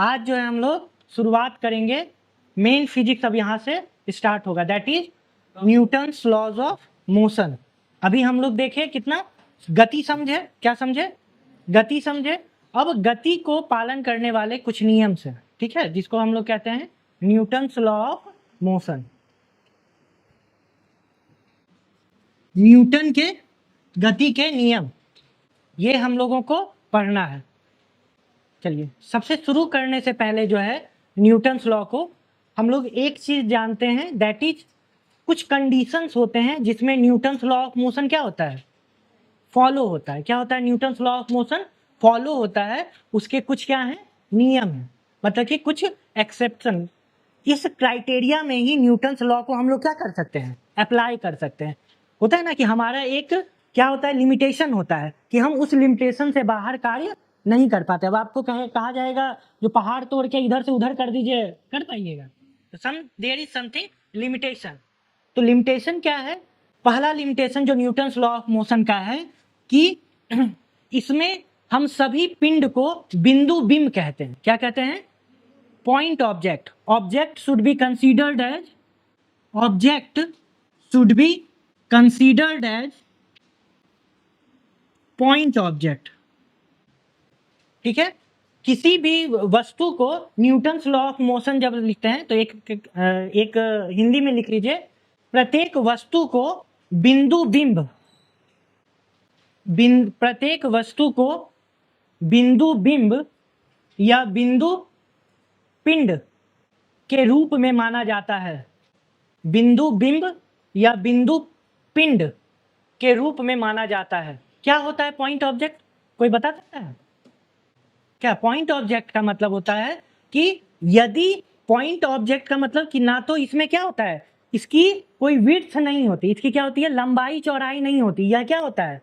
आज जो है हम लोग शुरुआत करेंगे मेन फिजिक्स। अब यहाँ से स्टार्ट होगा, that is Newton's laws of motion. अभी हम लोग देखे कितना गति समझे, क्या समझे, गति समझे। अब गति को पालन करने वाले कुछ नियम से, ठीक है, जिसको हम लोग कहते हैं Newton's law of motion. Newton के गति के नियम, ये हम लोगों को पढ़ना है। चलिए, सबसे शुरू करने से पहले जो है न्यूटन्स लॉ को हम लोग एक चीज जानते हैं, दैट इज कुछ कंडीशंस होते हैं जिसमें न्यूटन्स लॉ ऑफ मोशन क्या होता है, फॉलो होता है। क्या होता है? Newton's law of motion follow होता है। उसके कुछ क्या है, नियम है, मतलब कि कुछ एक्सेप्शन। इस क्राइटेरिया में ही न्यूटन्स लॉ को हम लोग क्या कर सकते हैं, अप्लाई कर सकते हैं। होता है ना कि हमारा एक क्या होता है, लिमिटेशन होता है कि हम उस लिमिटेशन से बाहर कार्य नहीं कर पाते। अब आपको कहा जाएगा जो पहाड़ तोड़ के इधर से उधर कर दीजिए, कर पाइएगा? तो देयर इज समथिंग लिमिटेशन। तो लिमिटेशन क्या है? पहला लिमिटेशन जो न्यूटन्स लॉ ऑफ मोशन का है कि इसमें हम सभी पिंड को बिंदु बिंब कहते हैं। क्या कहते हैं? Point object. Object should be considered as, object should be considered as point object. ठीक है, किसी भी वस्तु को न्यूटन्स लॉ ऑफ मोशन जब लिखते हैं तो एक हिंदी में लिख लीजिए, प्रत्येक वस्तु को बिंदु बिंब, प्रत्येक वस्तु को बिंदु बिंब या बिंदु पिंड के रूप में माना जाता है। बिंदु बिंब या बिंदु पिंड के रूप में माना जाता है। क्या होता है पॉइंट ऑब्जेक्ट? कोई बता सकता है क्या? पॉइंट ऑब्जेक्ट का मतलब होता है कि यदि पॉइंट ऑब्जेक्ट का मतलब कि ना तो इसमें क्या होता है, इसकी कोई विड्थ नहीं होती, इसकी क्या होती है, लंबाई चौड़ाई नहीं होती। यह क्या होता है,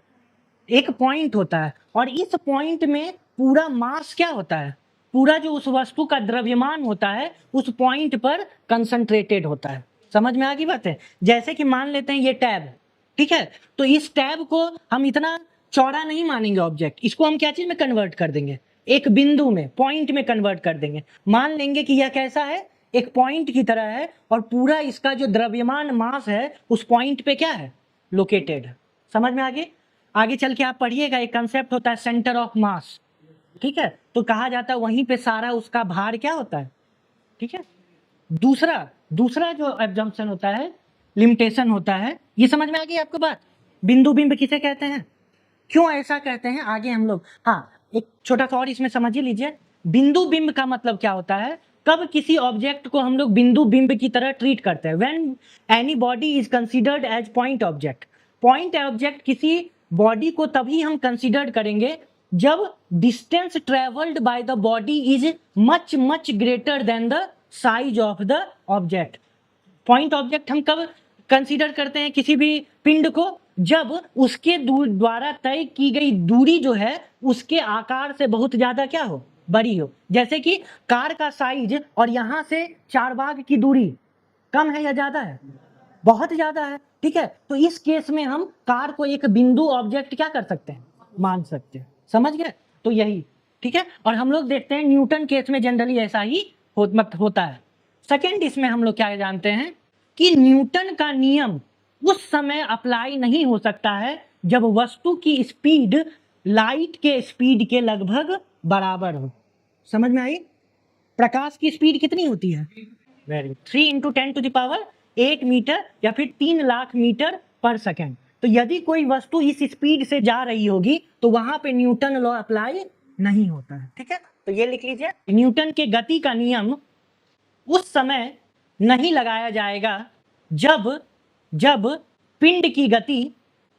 एक पॉइंट होता है, और इस पॉइंट में पूरा मास क्या होता है, पूरा जो उस वस्तु का द्रव्यमान होता है उस पॉइंट पर कंसंट्रेटेड होता है। समझ में आ गई बात है? जैसे कि मान लेते हैं ये टैब, ठीक है, तो इस टैब को हम इतना चौड़ा नहीं मानेंगे ऑब्जेक्ट, इसको हम क्या चीज में कन्वर्ट कर देंगे, एक बिंदु में, पॉइंट में कन्वर्ट कर देंगे। मान लेंगे कि यह कैसा है, एक पॉइंट की तरह है, और पूरा इसका जो द्रव्यमान मास है उस पॉइंट पे क्या है, लोकेटेड। समझ में आगे चल के आप पढ़िएगा, एक कंसेप्ट होता है सेंटर ऑफ मास, ठीक है, तो कहा जाता है वहीं पे सारा उसका भार क्या होता है। ठीक है, दूसरा जो एब्जम्पशन होता है, लिमिटेशन होता है, ये समझ में आ गई आपको बात? बिंदु बिंब किसे कहते हैं, क्यों ऐसा कहते हैं, आगे हम लोग, हाँ एक छोटा सा और इसमें समझ ही लीजिए। बिंदु बिंब का मतलब क्या होता है, कब किसी ऑब्जेक्ट को हम लोग बिंदु बिंब की तरह ट्रीट करते हैं, when any body is considered as point object. Point object किसी बॉडी को तभी हम कंसीडर करेंगे जब distance travelled by the body is much much greater than the size of the object. Point object हम कब कंसीडर करते हैं किसी भी पिंड को, जब उसके द्वारा तय की गई दूरी जो है उसके आकार से बहुत ज्यादा क्या हो, बड़ी हो। जैसे कि कार का साइज और यहां से चारबाग की दूरी कम है या ज्यादा है, बहुत ज्यादा है। ठीक है, तो इस केस में हम कार को एक बिंदु ऑब्जेक्ट क्या कर सकते हैं, मान सकते हैं। समझ गए? तो यही ठीक है, और हम लोग देखते हैं न्यूटन केस में जनरली ऐसा ही होता है। सेकेंड, इसमें हम लोग क्या जानते हैं कि न्यूटन का नियम उस समय अप्लाई नहीं हो सकता है जब वस्तु की स्पीड लाइट के स्पीड के लगभग बराबर हो। समझ में आई? प्रकाश की स्पीड कितनी होती है, 3 × 10⁸ मीटर या फिर 3 लाख मीटर पर सेकेंड। तो यदि कोई वस्तु इस स्पीड से जा रही होगी तो वहां पे न्यूटन लॉ अप्लाई नहीं होता है। ठीक है, तो ये लिख लीजिए, न्यूटन के गति का नियम उस समय नहीं लगाया जाएगा जब पिंड की गति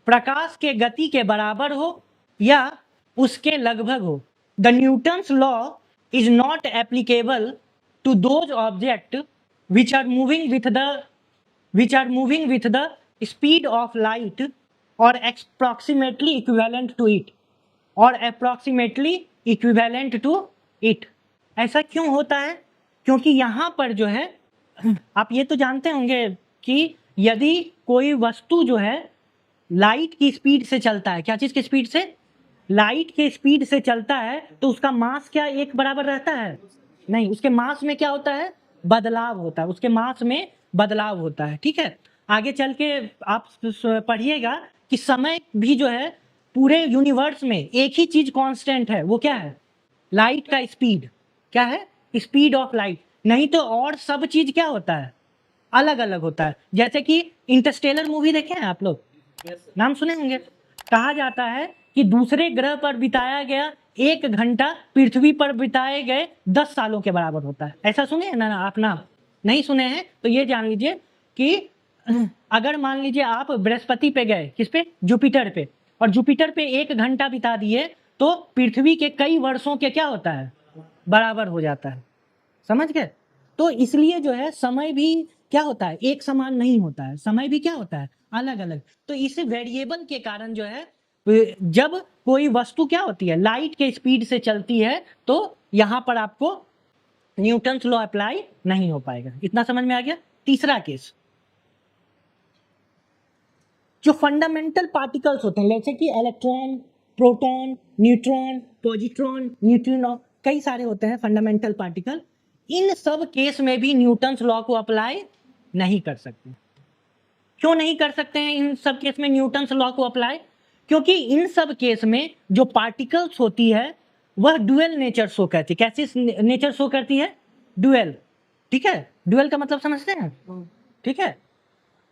प्रकाश के गति के बराबर हो या उसके लगभग हो। The Newton's law is not applicable to those object which are moving with the speed of light or approximately equivalent to it। ऐसा क्यों होता है? क्योंकि यहाँ पर जो है, आप ये तो जानते होंगे कि यदि कोई वस्तु जो है लाइट की स्पीड से चलता है, क्या चीज की स्पीड से, लाइट के स्पीड से चलता है, तो उसका मास क्या एक बराबर रहता है, नहीं, उसके मास में क्या होता है, बदलाव होता है, उसके मास में बदलाव होता है। ठीक है, आगे चल के आप पढ़िएगा कि समय भी जो है पूरे यूनिवर्स में एक ही चीज कांस्टेंट है, वो क्या है, लाइट का स्पीड। क्या है, स्पीड ऑफ लाइट। नहीं तो और सब चीज क्या होता है, अलग अलग होता है। जैसे कि इंटरस्टेलर मूवी देखे हैं आप लोग, नाम सुने होंगे। कहा जाता है कि दूसरे ग्रह पर बिताया गया 1 घंटा पृथ्वी पर बिताए गए 10 सालों के बराबर होता है। ऐसा सुने हैं ना आप? नाम नहीं सुने हैं तो ये जान लीजिए कि अगर मान लीजिए आप बृहस्पति पे गए, किस पे, जुपिटर पे, और जुपिटर पे 1 घंटा बिता दिए तो पृथ्वी के कई वर्षों के क्या होता है, बराबर हो जाता है। समझ गए? तो इसलिए जो है समय भी क्या होता है, एक समान नहीं होता है, समय भी क्या होता है, अलग अलग। तो इस वेरिएबल के कारण जो है जब कोई वस्तु क्या होती है, लाइट के स्पीड से चलती है, तो यहां पर आपको न्यूटन्स लॉ अप्लाई नहीं हो पाएगा। इतना समझ में आ गया। तीसरा केस, जो फंडामेंटल पार्टिकल्स होते हैं जैसे कि electron, proton, neutron, positron, neutrino, कई सारे होते हैं फंडामेंटल पार्टिकल, इन सब केस में भी न्यूटन्स लॉ को अप्लाई नहीं कर सकते। क्यों नहीं कर सकते हैं इन सब केस में न्यूटन्स लॉ को अप्लाई? क्योंकि इन सब केस में जो पार्टिकल्स होती है वह डुअल नेचर शो करती है। कैसी नेचर शो करती है? डुअल। ठीक है, डुअल का मतलब समझते हैं? ठीक है,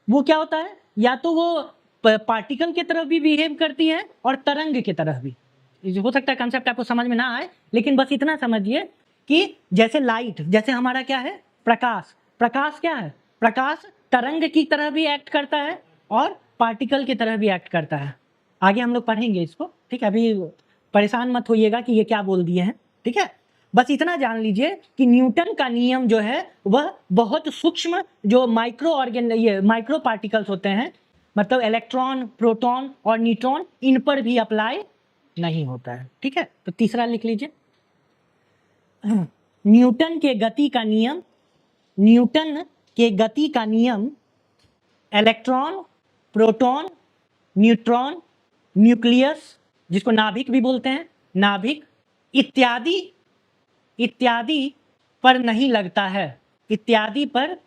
वो क्या होता है, या तो वो पार्टिकल की तरफ भी बिहेव करती है और तरंग की तरफ भी। हो सकता है कंसेप्ट आपको समझ में ना आए, लेकिन बस इतना समझिए कि जैसे लाइट, जैसे हमारा क्या है, प्रकाश, प्रकाश क्या है, प्रकाश तरंग की तरह भी एक्ट करता है और पार्टिकल की तरह भी एक्ट करता है। आगे हम लोग पढ़ेंगे इसको। ठीक है, अभी परेशान मत होइएगा कि ये क्या बोल दिए हैं। ठीक है, बस इतना जान लीजिए कि न्यूटन का नियम जो है वह बहुत सूक्ष्म जो माइक्रो पार्टिकल्स होते हैं, मतलब इलेक्ट्रॉन, प्रोटॉन और न्यूट्रॉन, इन पर भी अप्लाई नहीं होता है। ठीक है, तो तीसरा लिख लीजिए, न्यूटन के गति का नियम, न्यूटन के गति का नियम इलेक्ट्रॉन, प्रोटॉन, न्यूट्रॉन, न्यूक्लियस, जिसको नाभिक भी बोलते हैं, नाभिक इत्यादि इत्यादि पर नहीं लगता है, इत्यादि पर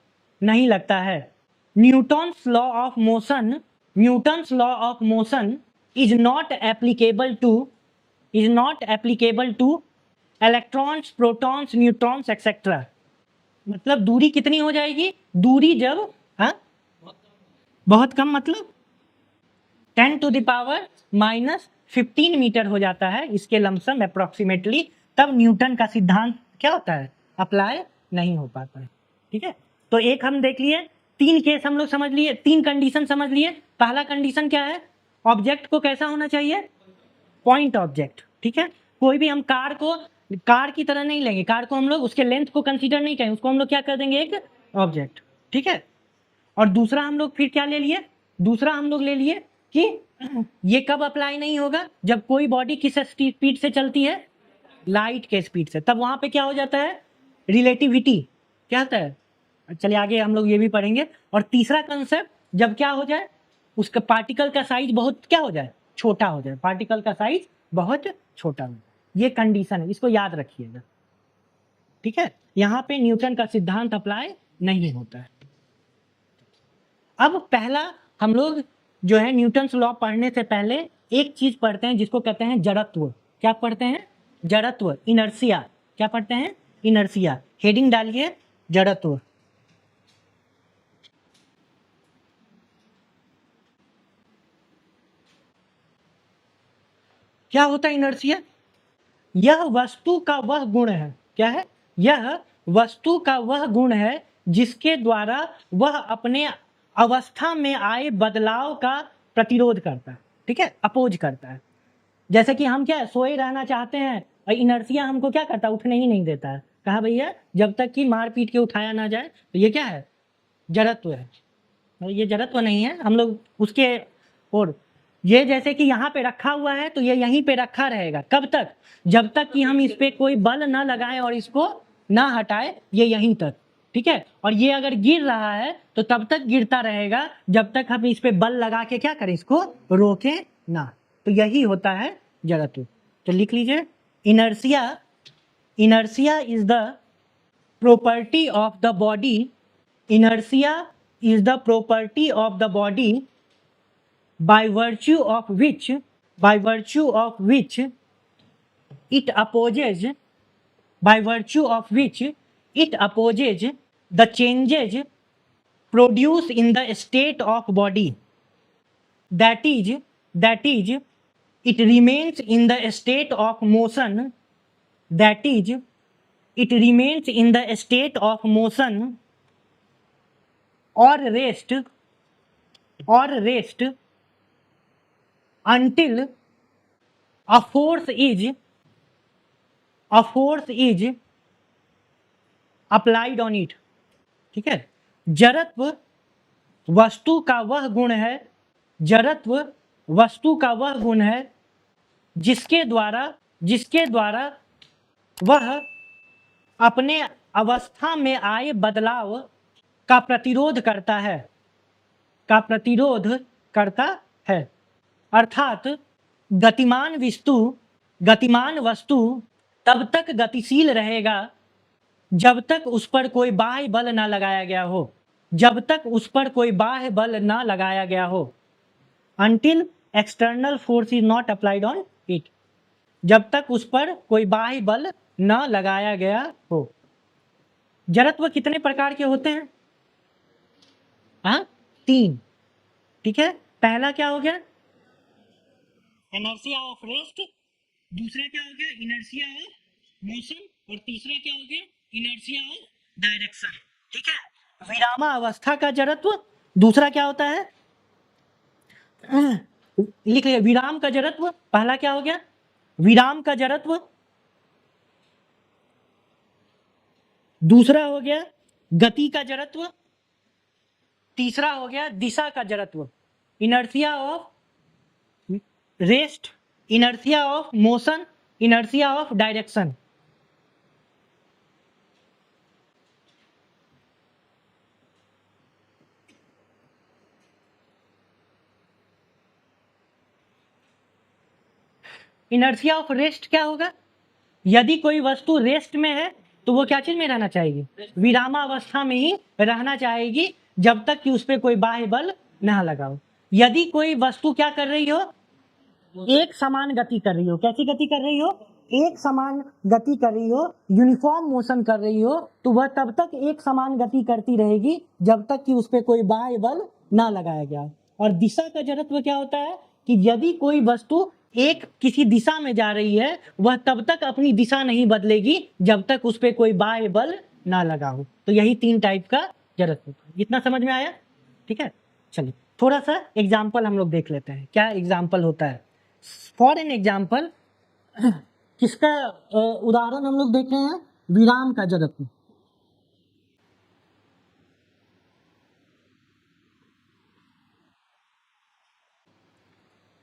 नहीं लगता है। Newton's law of motion, Newton's law of motion is not applicable two electrons, protons, neutrons etcetera. मतलब दूरी कितनी हो जाएगी, दूरी जब बहुत कम, मतलब 10⁻⁻15 मीटर हो जाता है, इसके लमसम अप्रोक्सीमेटली, तब न्यूटन का सिद्धांत क्या होता है, अप्लाई नहीं हो पाता है। ठीक है, तो एक हम देख लिए, 3 केस हम लोग समझ लिए, 3 कंडीशन समझ लिए। पहला कंडीशन क्या है, ऑब्जेक्ट को कैसा होना चाहिए, पॉइंट ऑब्जेक्ट। ठीक है, कोई भी हम कार की तरह नहीं लेंगे, कार को हम लोग उसके लेंथ को कंसीडर नहीं करेंगे, उसको हम लोग क्या कर देंगे, एक ऑब्जेक्ट। ठीक है, और दूसरा हम लोग फिर क्या ले लिए, दूसरा हम लोग ले लिए कि ये कब अप्लाई नहीं होगा, जब कोई बॉडी किस स्पीड से चलती है, लाइट के स्पीड से, तब वहां पे क्या हो जाता है, रिलेटिविटी क्या होता है। चलिए आगे हम लोग ये भी पढ़ेंगे। और तीसरा कंसेप्ट, जब क्या हो जाए, उसका पार्टिकल का साइज बहुत क्या हो जाए, छोटा हो जाए, पार्टिकल का साइज बहुत छोटा हो, ये कंडीशन है, इसको याद रखिएगा। ठीक है, यहां पे न्यूटन का सिद्धांत अप्लाई नहीं होता है। अब पहला हम लोग जो है न्यूटन्स लॉ पढ़ने से पहले एक चीज पढ़ते हैं जिसको कहते हैं जड़त्व। क्या पढ़ते हैं, जड़त्व, इनर्शिया। क्या पढ़ते हैं, इनर्शिया। हेडिंग डालिए, जड़त्व। क्या होता है इनर्शिया? यह वस्तु का वह गुण है, क्या है, यह वस्तु का वह गुण है जिसके द्वारा वह अपने अवस्था में आए बदलाव का प्रतिरोध करता है। ठीक है, अपोज करता है। जैसे कि हम क्या सोए रहना चाहते हैं और इनर्शिया हमको क्या करता है, उठने ही नहीं देता है। कहा भैया जब तक कि मार पीट के उठाया ना जाए, तो ये क्या है, जड़त्व है। ये जड़त्व नहीं है, हम लोग उसके, और ये जैसे कि यहाँ पे रखा हुआ है तो ये यहीं पे रखा रहेगा, कब तक, जब तक कि हम इस पे कोई बल ना लगाएं और इसको ना हटाए, ये यहीं तक। ठीक है, और ये अगर गिर रहा है तो तब तक गिरता रहेगा जब तक हम इस पे बल लगा के क्या करें, इसको रोकें ना। तो यही होता है जड़त्व। तो लिख लीजिए, inertia is the property of the body, inertia is the property of the body by virtue of which it opposes the changes produced in the state of body, that is it remains in the state of motion, or rest until a force is applied on it. ठीक है, जड़त्व वस्तु का वह गुण है जिसके द्वारा वह अपने अवस्था में आए बदलाव का प्रतिरोध करता है। अर्थात गतिमान वस्तु तब तक गतिशील रहेगा जब तक उस पर कोई बाह्य बल ना लगाया गया हो, until external force is not applied on it, जब तक उस पर कोई बाह्य बल न लगाया गया हो। जड़त्व कितने प्रकार के होते हैं? हाँ, 3। ठीक है, पहला क्या हो गया? इनर्शिया ऑफ रेस्ट, दूसरा क्या हो गया? इनर्शिया ऑफ मोशन, और तीसरा क्या हो गया? Inertia of direction. ठीक है, विरामा अवस्था का जड़त्व, दूसरा क्या होता है? लिख लिया, विराम का जड़त्व। पहला क्या हो गया? विराम का जड़त्व, दूसरा हो गया गति का जड़त्व, तीसरा हो गया दिशा का जड़त्व। Inertia of rest, inertia of motion, inertia of direction. Inertia of rest क्या होगा? यदि कोई वस्तु रेस्ट में है तो वो क्या चीज में रहना चाहेगी? विरामावस्था में ही रहना चाहेगी जब तक कि उस पर कोई बाह्य बल ना लगाओ। यदि कोई वस्तु क्या कर रही हो? एक समान गति कर रही हो। कैसी गति कर रही हो? एक समान गति कर रही हो, यूनिफॉर्म मोशन कर रही हो, तो वह तब तक एक समान गति करती रहेगी जब तक कि उस पर कोई बाह्य बल ना लगाया गया। और दिशा का जड़त्व क्या होता है कि यदि कोई वस्तु एक किसी दिशा में जा रही है, वह तब तक अपनी दिशा नहीं बदलेगी जब तक उस पर कोई बाह्य बल ना लगा हो। तो यही 3 टाइप का जड़त्व। इतना समझ में आया? ठीक है, चलिए थोड़ा सा एग्जाम्पल हम लोग देख लेते हैं। क्या एग्जाम्पल होता है? फॉर एन एग्जाम्पल, किसका उदाहरण हम लोग देख रहे हैं? विराम का जड़त्व।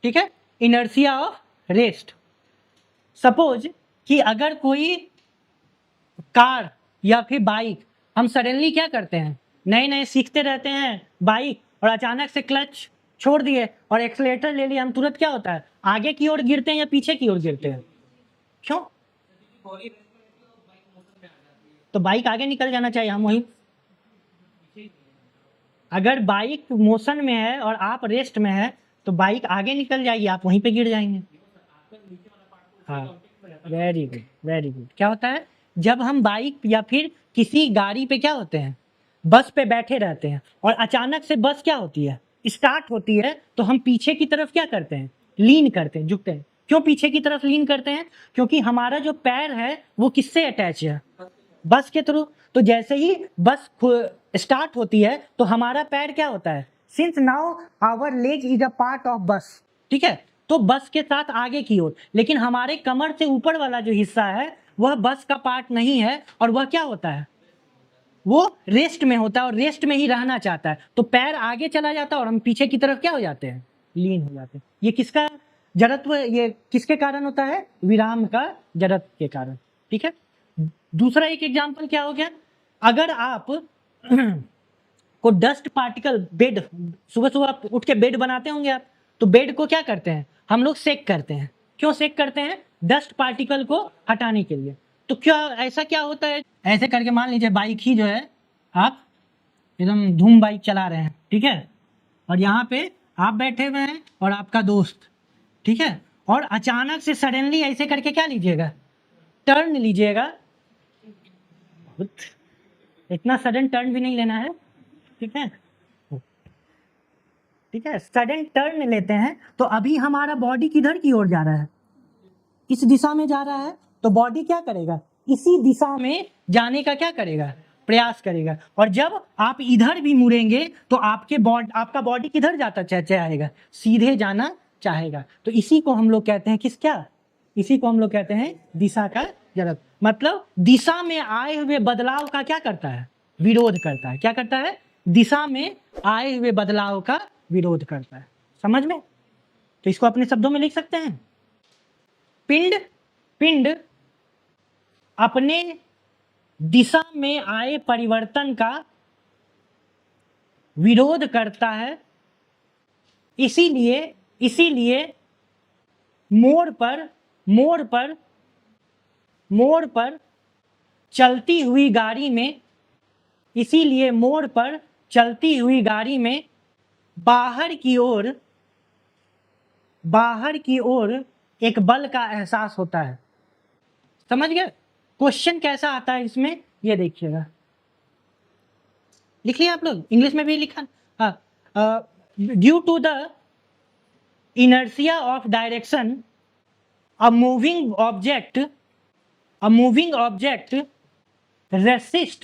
ठीक है, इनर्शिया ऑफ रेस्ट। सपोज कि अगर कोई कार या फिर बाइक, हम सडनली क्या करते हैं, नए सीखते रहते हैं बाइक, और अचानक से क्लच छोड़ दिए और एक्सीलरेटर ले लिया, हम तुरंत क्या होता है? आगे की ओर गिरते हैं या पीछे की ओर गिरते हैं? क्यों? तो बाइक आगे निकल जाना चाहिए, हम वहीं। अगर बाइक मोशन में है और आप रेस्ट में है तो बाइक आगे निकल जाएगी, आप वहीं पे गिर जाएंगे। हाँ, वेरी गुड, वेरी गुड। क्या होता है जब हम बाइक या फिर किसी गाड़ी पे क्या होते हैं, बस पे बैठे रहते हैं और अचानक से बस क्या होती है, स्टार्ट होती है, तो हम पीछे की तरफ क्या करते हैं? लीन करते हैं, झुकते हैं। क्यों पीछे की तरफ लीन करते हैं? क्योंकि हमारा जो पैर है वो किससे अटैच है? बस के थ्रू। तो जैसे ही बस स्टार्ट होती है तो हमारा पैर क्या होता है? Since now our leg is a part of bus, ठीक है, तो बस के साथ आगे की ओर। लेकिन हमारे कमर से ऊपर वाला जो हिस्सा है वह बस का पार्ट नहीं है, और वह क्या होता है? वो रेस्ट में होता है और रेस्ट में ही रहना चाहता है। तो पैर आगे चला जाता है और हम पीछे की तरफ क्या हो जाते हैं? लीन हो जाते हैं। ये किसका जड़त्व, ये किसके कारण होता है? विराम का जड़त्व के कारण। ठीक है, दूसरा एक एग्जांपल क्या हो गया? अगर आप को डस्ट पार्टिकल, बेड, सुबह सुबह उठ के बेड बनाते होंगे आप, तो बेड को क्या करते हैं हम लोग? सेक करते हैं। क्यों सेक करते हैं? डस्ट पार्टिकल को हटाने के लिए। तो क्या ऐसा क्या होता है, ऐसे करके मान लीजिए बाइक ही जो है आप एकदम धूम बाइक चला रहे हैं, ठीक है, और यहाँ पे आप बैठे हुए हैं और आपका दोस्त, ठीक है, और अचानक से सडनली ऐसे करके क्या लीजिएगा, टर्न लीजिएगा, इतना सडन टर्न भी नहीं लेना है, ठीक है, ठीक है, सडन टर्न लेते हैं तो अभी हमारा बॉडी किधर की ओर जा रहा है, इस दिशा में जा रहा है, तो बॉडी क्या करेगा, इसी दिशा में जाने का क्या करेगा, प्रयास करेगा, और जब आप इधर भी मुड़ेंगे तो आपका बॉडी किधर जाता चाहेगा, सीधे जाना चाहेगा। तो इसी को हम लोग कहते हैं इसी को हम लोग कहते हैं दिशा का जड़त्व। मतलब दिशा में आए हुए बदलाव का क्या करता है, विरोध करता है। क्या करता है, दिशा में आए हुए बदलाव का विरोध करता है। समझ में? तो इसको अपने शब्दों में लिख सकते हैं, पिंड अपने दिशा में आए परिवर्तन का विरोध करता है, इसीलिए मोड़ पर चलती हुई गाड़ी में बाहर की ओर एक बल का एहसास होता है। समझ गए? क्वेश्चन कैसा आता है इसमें, ये देखिएगा, लिख लिया आप लोग, इंग्लिश में भी लिखा। Due to the inertia of direction a moving object resists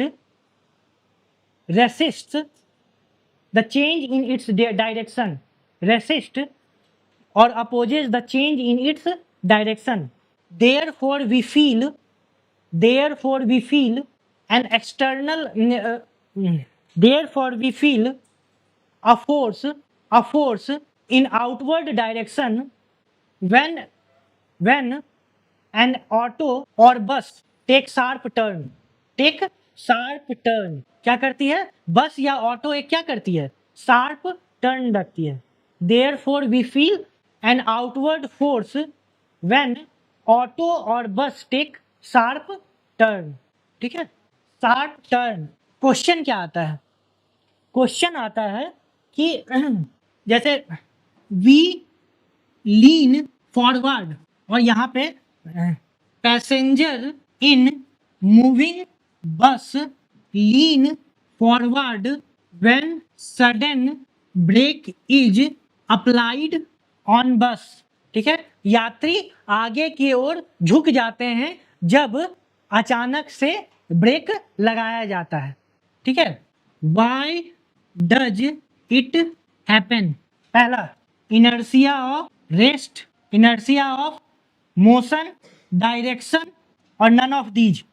the change in its direction, resist or opposes the change in its direction. Therefore we feel an external a force in outward direction when an auto or bus take sharp turn. क्या करती है, बस या auto एक क्या करती है, sharp turn रखती है। Therefore we feel an outward force when auto or bus take sharp turn. ठीक है, शार्प टर्न। क्वेश्चन क्या आता है, क्वेश्चन आता है कि जैसे वी लीन फॉरवर्ड, और यहाँ पे passenger in moving bus lean forward when sudden brake is applied on bus. ठीक है, यात्री आगे की ओर झुक जाते हैं जब अचानक से ब्रेक लगाया जाता है। ठीक है, वाई डज इट हैपन। पहला, inertia of rest, inertia of motion, direction और नन ऑफ दीज।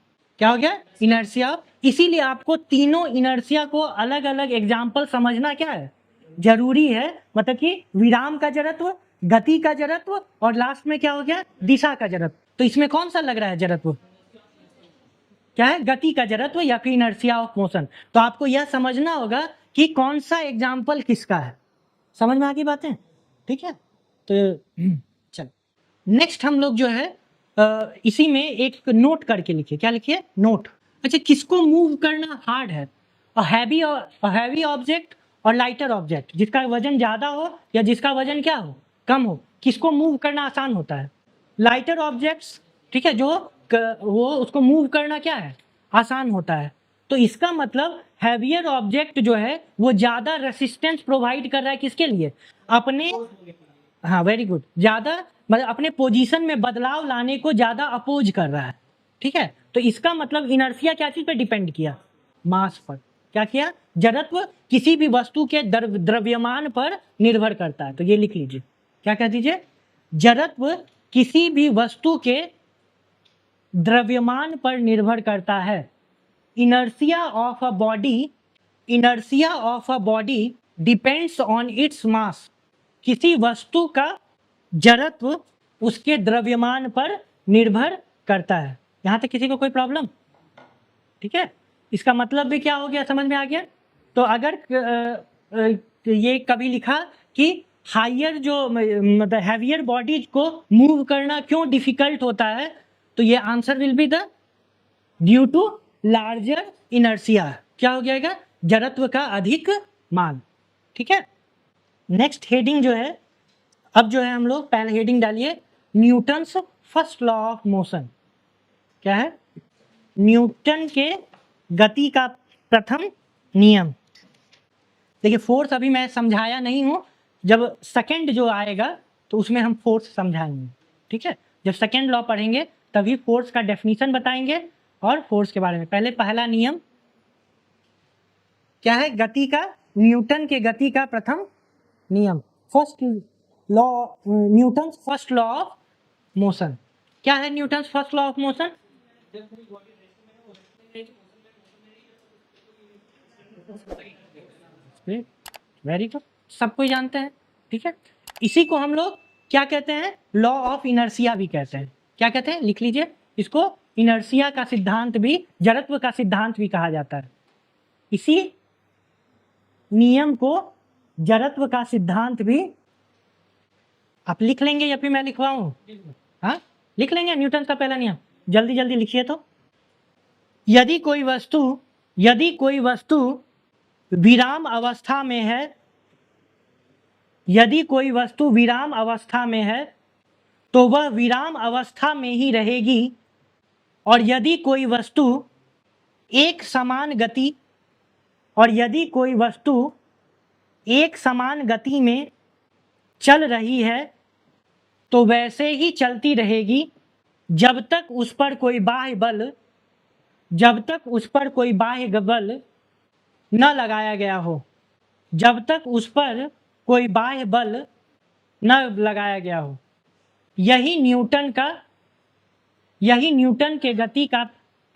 क्या हो गया, इनर्शिया। इसीलिए आपको तीनों इनर्शिया को अलग अलग एग्जाम्पल समझना क्या है, जरूरी है। मतलब कि विराम का जड़त्व, गति का जड़त्व और लास्ट में क्या हो गया, दिशा का जड़त्व। तो इसमें कौन सा लग रहा है जड़त्व, क्या है, गति का जड़त्व या फिर इनर्शिया ऑफ मोशन। तो आपको यह समझना होगा कि कौन सा एग्जाम्पल किसका है। समझ में आ गई बातें? ठीक है, तो चल नेक्स्ट हम लोग जो है इसी में एक नोट करके लिखिए। क्या लिखिए, नोट। अच्छा, किसको मूव करना हार्ड है, हैवी ऑब्जेक्ट और लाइटर ऑब्जेक्ट, जिसका वजन ज्यादा हो या जिसका वजन क्या हो, कम हो, किसको मूव करना आसान होता है, लाइटर ऑब्जेक्ट्स। ठीक है, जो वो उसको मूव करना क्या है, आसान होता है। तो इसका मतलब हैवियर ऑब्जेक्ट जो है वो ज्यादा रेसिस्टेंस प्रोवाइड कर रहा है, किसके लिए, अपने, हाँ वेरी गुड, ज्यादा मतलब अपने पोजीशन में बदलाव लाने को ज्यादा अपोज कर रहा है। ठीक है, तो इसका मतलब इनर्शिया क्या चीज पे डिपेंड किया, मास पर। क्या किया, जड़त्व किसी भी वस्तु के द्रव्यमान पर निर्भर करता है। तो ये लिख लीजिए, क्या कह दीजिए, जड़त्व किसी भी वस्तु के द्रव्यमान पर निर्भर करता है। Inertia of a body depends on its mass. किसी वस्तु का जड़त्व उसके द्रव्यमान पर निर्भर करता है। यहां तक किसी को कोई प्रॉब्लम? ठीक है, इसका मतलब भी क्या हो गया, समझ में आ गया। तो अगर ये कभी लिखा कि हायर जो मतलब हैवियर बॉडीज को मूव करना क्यों डिफिकल्ट होता है, तो ये answer will be the due to larger inertia, क्या हो जाएगा, जड़त्व का अधिक मान। ठीक है, नेक्स्ट हेडिंग जो है, अब जो है हम लोग पहले हेडिंग डालिए, Newton's first law of motion. क्या है, न्यूटन के गति का प्रथम नियम। देखिए फोर्स अभी मैं समझाया नहीं हूं, जब सेकंड जो आएगा तो उसमें हम फोर्स समझाएंगे। ठीक है, जब सेकंड लॉ पढ़ेंगे तभी फोर्स का डेफिनेशन बताएंगे और फोर्स के बारे में। पहले पहला नियम क्या है, गति का, न्यूटन के गति का प्रथम नियम, first law, Newton first law of motion. क्या है Newton first law of motion? Very good, सब कोई जानते हैं। ठीक है, इसी को हम लोग क्या कहते हैं, लॉ ऑफ इनर्शिया भी कहते हैं। क्या कहते हैं, लिख लीजिए इसको, इनर्शिया का सिद्धांत भी, जड़त्व का सिद्धांत भी कहा जाता है। इसी नियम को जड़त्व का सिद्धांत भी, आप लिख लेंगे या फिर मैं लिखवाऊं? हाँ लिख लेंगे, न्यूटन का पहला नियम, जल्दी जल्दी लिखिए। तो यदि कोई वस्तु विराम अवस्था में है, यदि कोई वस्तु विराम अवस्था में है तो वह विराम अवस्था में ही रहेगी, और यदि कोई वस्तु एक समान गति, और यदि कोई वस्तु एक समान गति में चल रही है तो वैसे ही चलती रहेगी जब तक उस पर कोई बाह्य बल, जब तक उस पर कोई बाह्य बल न लगाया गया हो, जब तक उस पर कोई बाह्य बल न लगाया गया हो। यही न्यूटन के गति का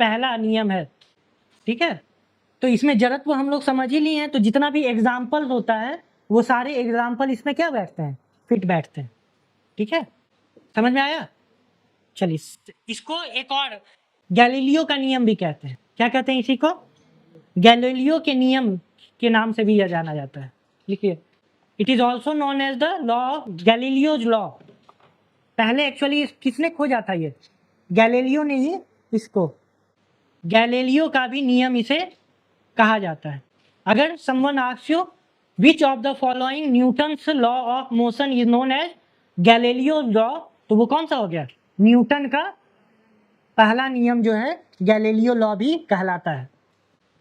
पहला नियम है। ठीक है, तो इसमें जड़त्व हम लोग समझ ही लिए हैं, तो जितना भी एग्जाम्पल होता है वो सारे एग्जाम्पल इसमें क्या बैठते हैं, फिट बैठते हैं। ठीक है, समझ में आया? चलिए, इसको एक और गैलीलियो का नियम भी कहते हैं। क्या कहते हैं इसी को? गैलीलियो के नियम के नाम से भी यह जाना जाता है। लिखिए, it is also known as the law of Galileo's law. पहले एक्चुअली किसने खोजा था ये? गैलीलियो ने ही इसको, गैलीलियो का भी नियम इसे कहा जाता है। अगर someone asks you which of the following Newton's law of motion is known as Galileo law, तो वो कौन सा हो गया? न्यूटन का पहला नियम जो है गैलीलियो लॉ भी कहलाता है।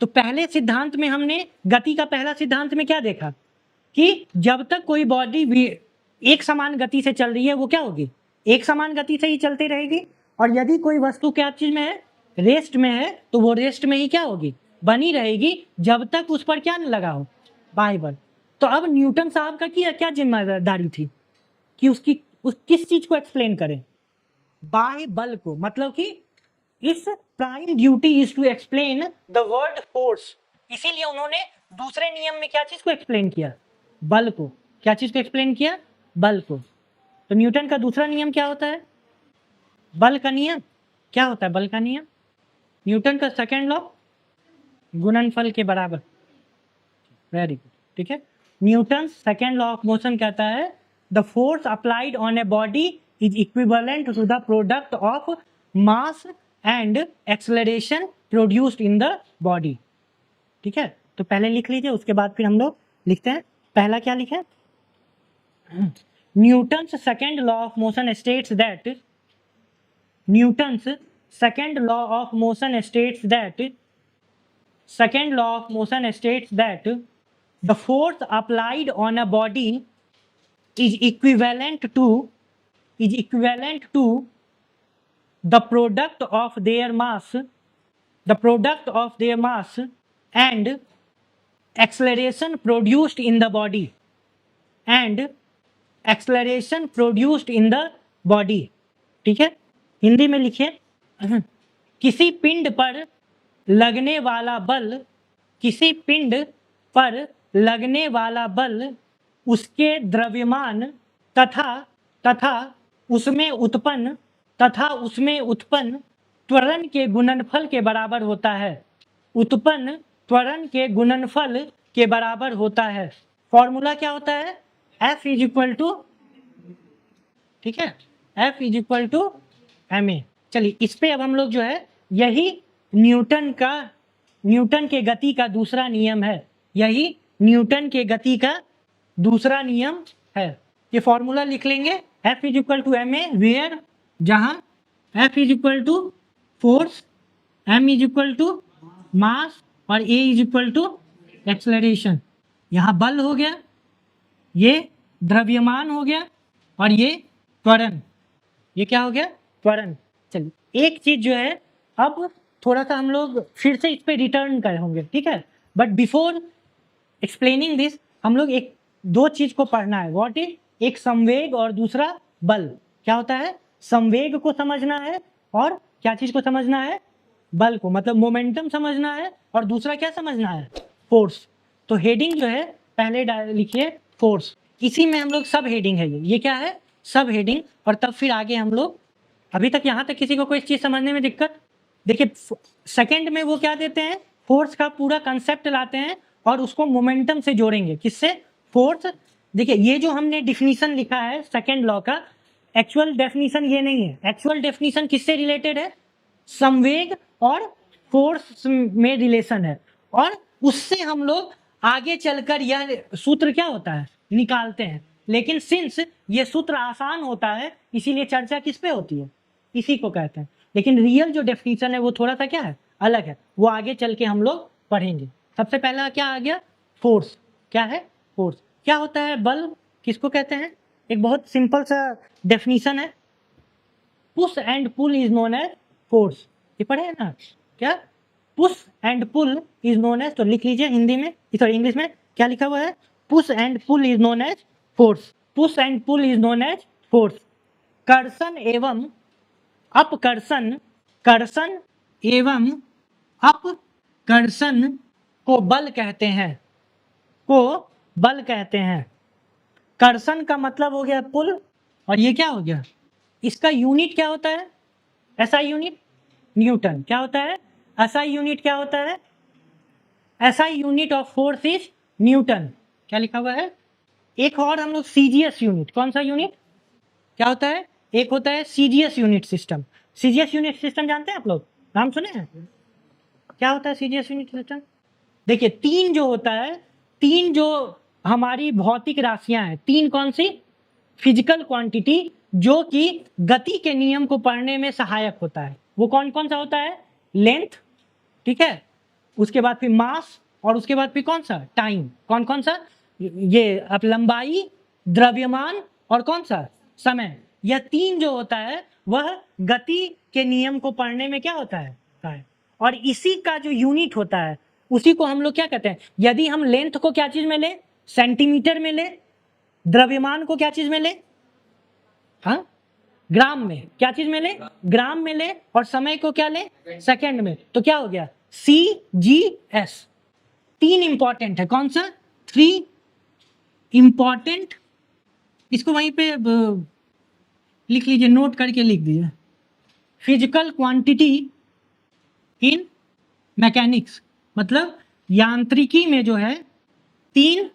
तो पहले सिद्धांत में हमने गति का पहला सिद्धांत में क्या देखा कि जब तक कोई बॉडी एक समान गति से चल रही है वो क्या होगी, एक समान गति से ही चलती रहेगी, और यदि कोई वस्तु क्या चीज में है, रेस्ट में है, तो वो रेस्ट में ही क्या होगी, बनी रहेगी जब तक उस पर क्या न लगा हो, बाह्य बल। तो अब न्यूटन साहब का क्या जिम्मेदारी थी कि उस किस चीज को एक्सप्लेन करें, बाह्य बल को। मतलब कि इस prime duty is to explain the word force. इसीलिए उन्होंने दूसरे नियम में क्या चीज को एक्सप्लेन किया, बल को। क्या चीज को एक्सप्लेन किया, बल को। तो न्यूटन का दूसरा नियम क्या होता है, बल का नियम। क्या होता है बल का नियम? न्यूटन का सेकेंड लॉ, गुणनफल के बराबर। Very good. ठीक है, Newton second law of motion कहता है the force applied on a body is equivalent to the product of mass and acceleration produced in the body. ठीक है, तो पहले लिख लीजिए, उसके बाद फिर हम लोग लिखते हैं। पहला क्या लिखे, Newton's second law of motion states that, Newton's second law of motion states that, second law of motion states that the force applied on a body is equivalent to the product of their mass and acceleration produced in the body, ठीक है, हिंदी में लिखिए, किसी पिंड पर लगने वाला बल, किसी पिंड पर लगने वाला बल उसके द्रव्यमान तथा उसमें उत्पन्न त्वरण के गुणनफल के बराबर होता है। उत्पन्न त्वरण के गुणनफल के बराबर होता है। फॉर्मूला क्या होता है, F इज इक्वल टू, ठीक है, F is equal to ma। चलिए, इस पे अब हम लोग जो है यही न्यूटन के गति का दूसरा नियम है। यही न्यूटन के गति का दूसरा नियम है। ये फॉर्मूला लिख लेंगे, F is equal to m a where, जहां F is equal to force, M is equal to mass और A is equal to acceleration. यहाँ बल हो गया, ये द्रव्यमान हो गया और ये त्वरण। ये क्या हो गया? त्वरण। चलिए एक चीज जो है, अब थोड़ा सा हम लोग फिर से इस पे रिटर्न कर होंगे, ठीक है। बट बिफोर एक्सप्लेनिंग दिस हम लोग एक दो चीज को पढ़ना है। What is? एक संवेग और दूसरा बल। क्या होता है? संवेग को समझना है और क्या चीज को समझना है? बल को, मतलब मोमेंटम समझना है। और दूसरा क्या समझना है? फोर्स। तो हेडिंग जो है पहले लिखिए फोर्स, इसी में हम लोग सब हेडिंग है। ये क्या है? सब हेडिंग। और तब फिर आगे हम लोग, अभी तक यहाँ तक किसी को कोई चीज समझने में दिक्कत? देखिए सेकंड में वो क्या देते हैं? फोर्स का पूरा कंसेप्ट लाते हैं और उसको मोमेंटम से जोड़ेंगे। किससे? फोर्स। देखिए ये जो हमने डिफिनीशन लिखा है सेकंड लॉ का, एक्चुअल डेफिनीशन ये नहीं है। एक्चुअल डेफिनीशन किससे रिलेटेड है? संवेग और फोर्स में रिलेशन है। और उससे हम लोग आगे चलकर यह सूत्र क्या होता है? निकालते हैं। लेकिन सिंस ये सूत्र आसान होता है, इसीलिए चर्चा किस पे होती है? इसी को कहते हैं। लेकिन रियल जो डेफिनेशन है वो थोड़ा सा क्या है? अलग है। वो आगे चल के हम लोग पढ़ेंगे। सबसे पहला क्या आ गया? फोर्स। क्या है? फोर्स। क्या होता है? बल किसको कहते हैं? एक बहुत सिंपल सा डेफिनेशन है, push and pull is known as force. ये पढ़े हैं ना? क्या? Push and pull is known as, तो लिख लीजिए हिंदी में, सॉरी इंग्लिश में क्या लिखा हुआ है? Push and pull is known as force. Push and pull is known as force. कर्षण एवं अपकर्षण, कर्षण एवं अपकर्षण को बल कहते हैं, को बल कहते हैं। कर्षण का मतलब हो गया पुल, और ये क्या हो गया? इसका यूनिट क्या होता है? SI unit Newton. क्या होता है? एसआई यूनिट क्या होता है? SI unit of force is Newton. क्या लिखा हुआ है? एक और हम लोग सीजीएस यूनिट, कौन सा यूनिट? क्या होता है? एक होता है CGS unit system. CGS unit system जानते हैं आप लोग? नाम सुने हैं? क्या होता है सीजीएस यूनिट सिस्टम? देखिए तीन जो होता है, तीन जो हमारी भौतिक राशियां हैं, तीन कौन सी? फिजिकल क्वांटिटी जो कि गति के नियम को पढ़ने में सहायक होता है। वो कौन कौन सा होता है? लेंथ, ठीक है, उसके बाद फिर मास, और उसके बाद फिर कौन सा? टाइम। कौन कौन सा? ये अब लंबाई, द्रव्यमान और कौन सा? समय। यह तीन जो होता है वह गति के नियम को पढ़ने में क्या होता है? और इसी का जो यूनिट होता है उसी को हम लोग क्या कहते हैं? यदि हम लेंथ को क्या चीज में ले? सेंटीमीटर में ले। द्रव्यमान को क्या चीज में ले? हाँ, ग्राम में। क्या चीज में ले? ग्राम में ले। और समय को क्या ले? सेकंड में। तो क्या हो गया? CGS। तीन इंपॉर्टेंट है। कौन सा? 3 इंपॉर्टेंट। इसको वहीं पे लिख लीजिए, नोट करके लिख दीजिए। फिजिकल क्वांटिटी इन मैकेनिक्स, मतलब यांत्रिकी में जो है तीन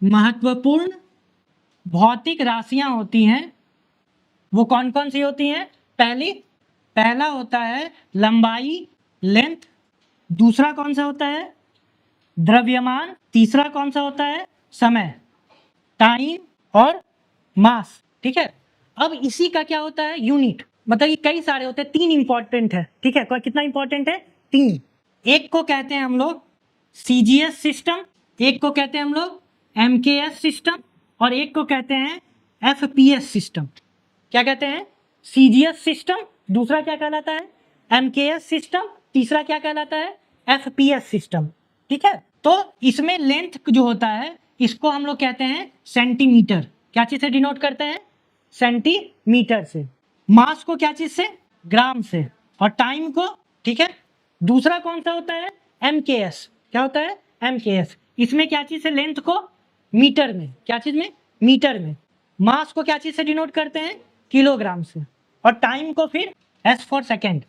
महत्वपूर्ण भौतिक राशियां होती हैं। वो कौन कौन सी होती हैं? पहला होता है लंबाई, लेंथ। दूसरा कौन सा होता है? द्रव्यमान। तीसरा कौन सा होता है? समय, टाइम और मास, ठीक है। अब इसी का क्या होता है? यूनिट। मतलब ये कई सारे होते हैं, तीन इंपॉर्टेंट है, ठीक है। कितना इंपॉर्टेंट है? तीन। एक को कहते हैं हम लोग सीजीएस सिस्टम, एक को कहते हैं हम लोग एमकेएस सिस्टम, और एक को कहते हैं एफपीएस सिस्टम। क्या कहते हैं? CGS system. दूसरा क्या कहलाता है? MKS system. तीसरा क्या कहलाता है? एफपीएस सिस्टम, ठीक है। तो इसमें लेंथ जो होता है इसको हम लोग कहते हैं सेंटीमीटर। क्या चीज से डिनोट करते हैं? सेंटीमीटर से। मास को क्या चीज से? ग्राम से। और टाइम को, ठीक है। दूसरा कौन सा होता है? एमकेएस। क्या होता है? एमकेएस। इसमें क्या चीज से? लेंथ को मीटर में। क्या चीज में? मीटर में। मास को क्या चीज से डिनोट करते हैं? किलोग्राम से। और टाइम को फिर एस फॉर सेकेंड।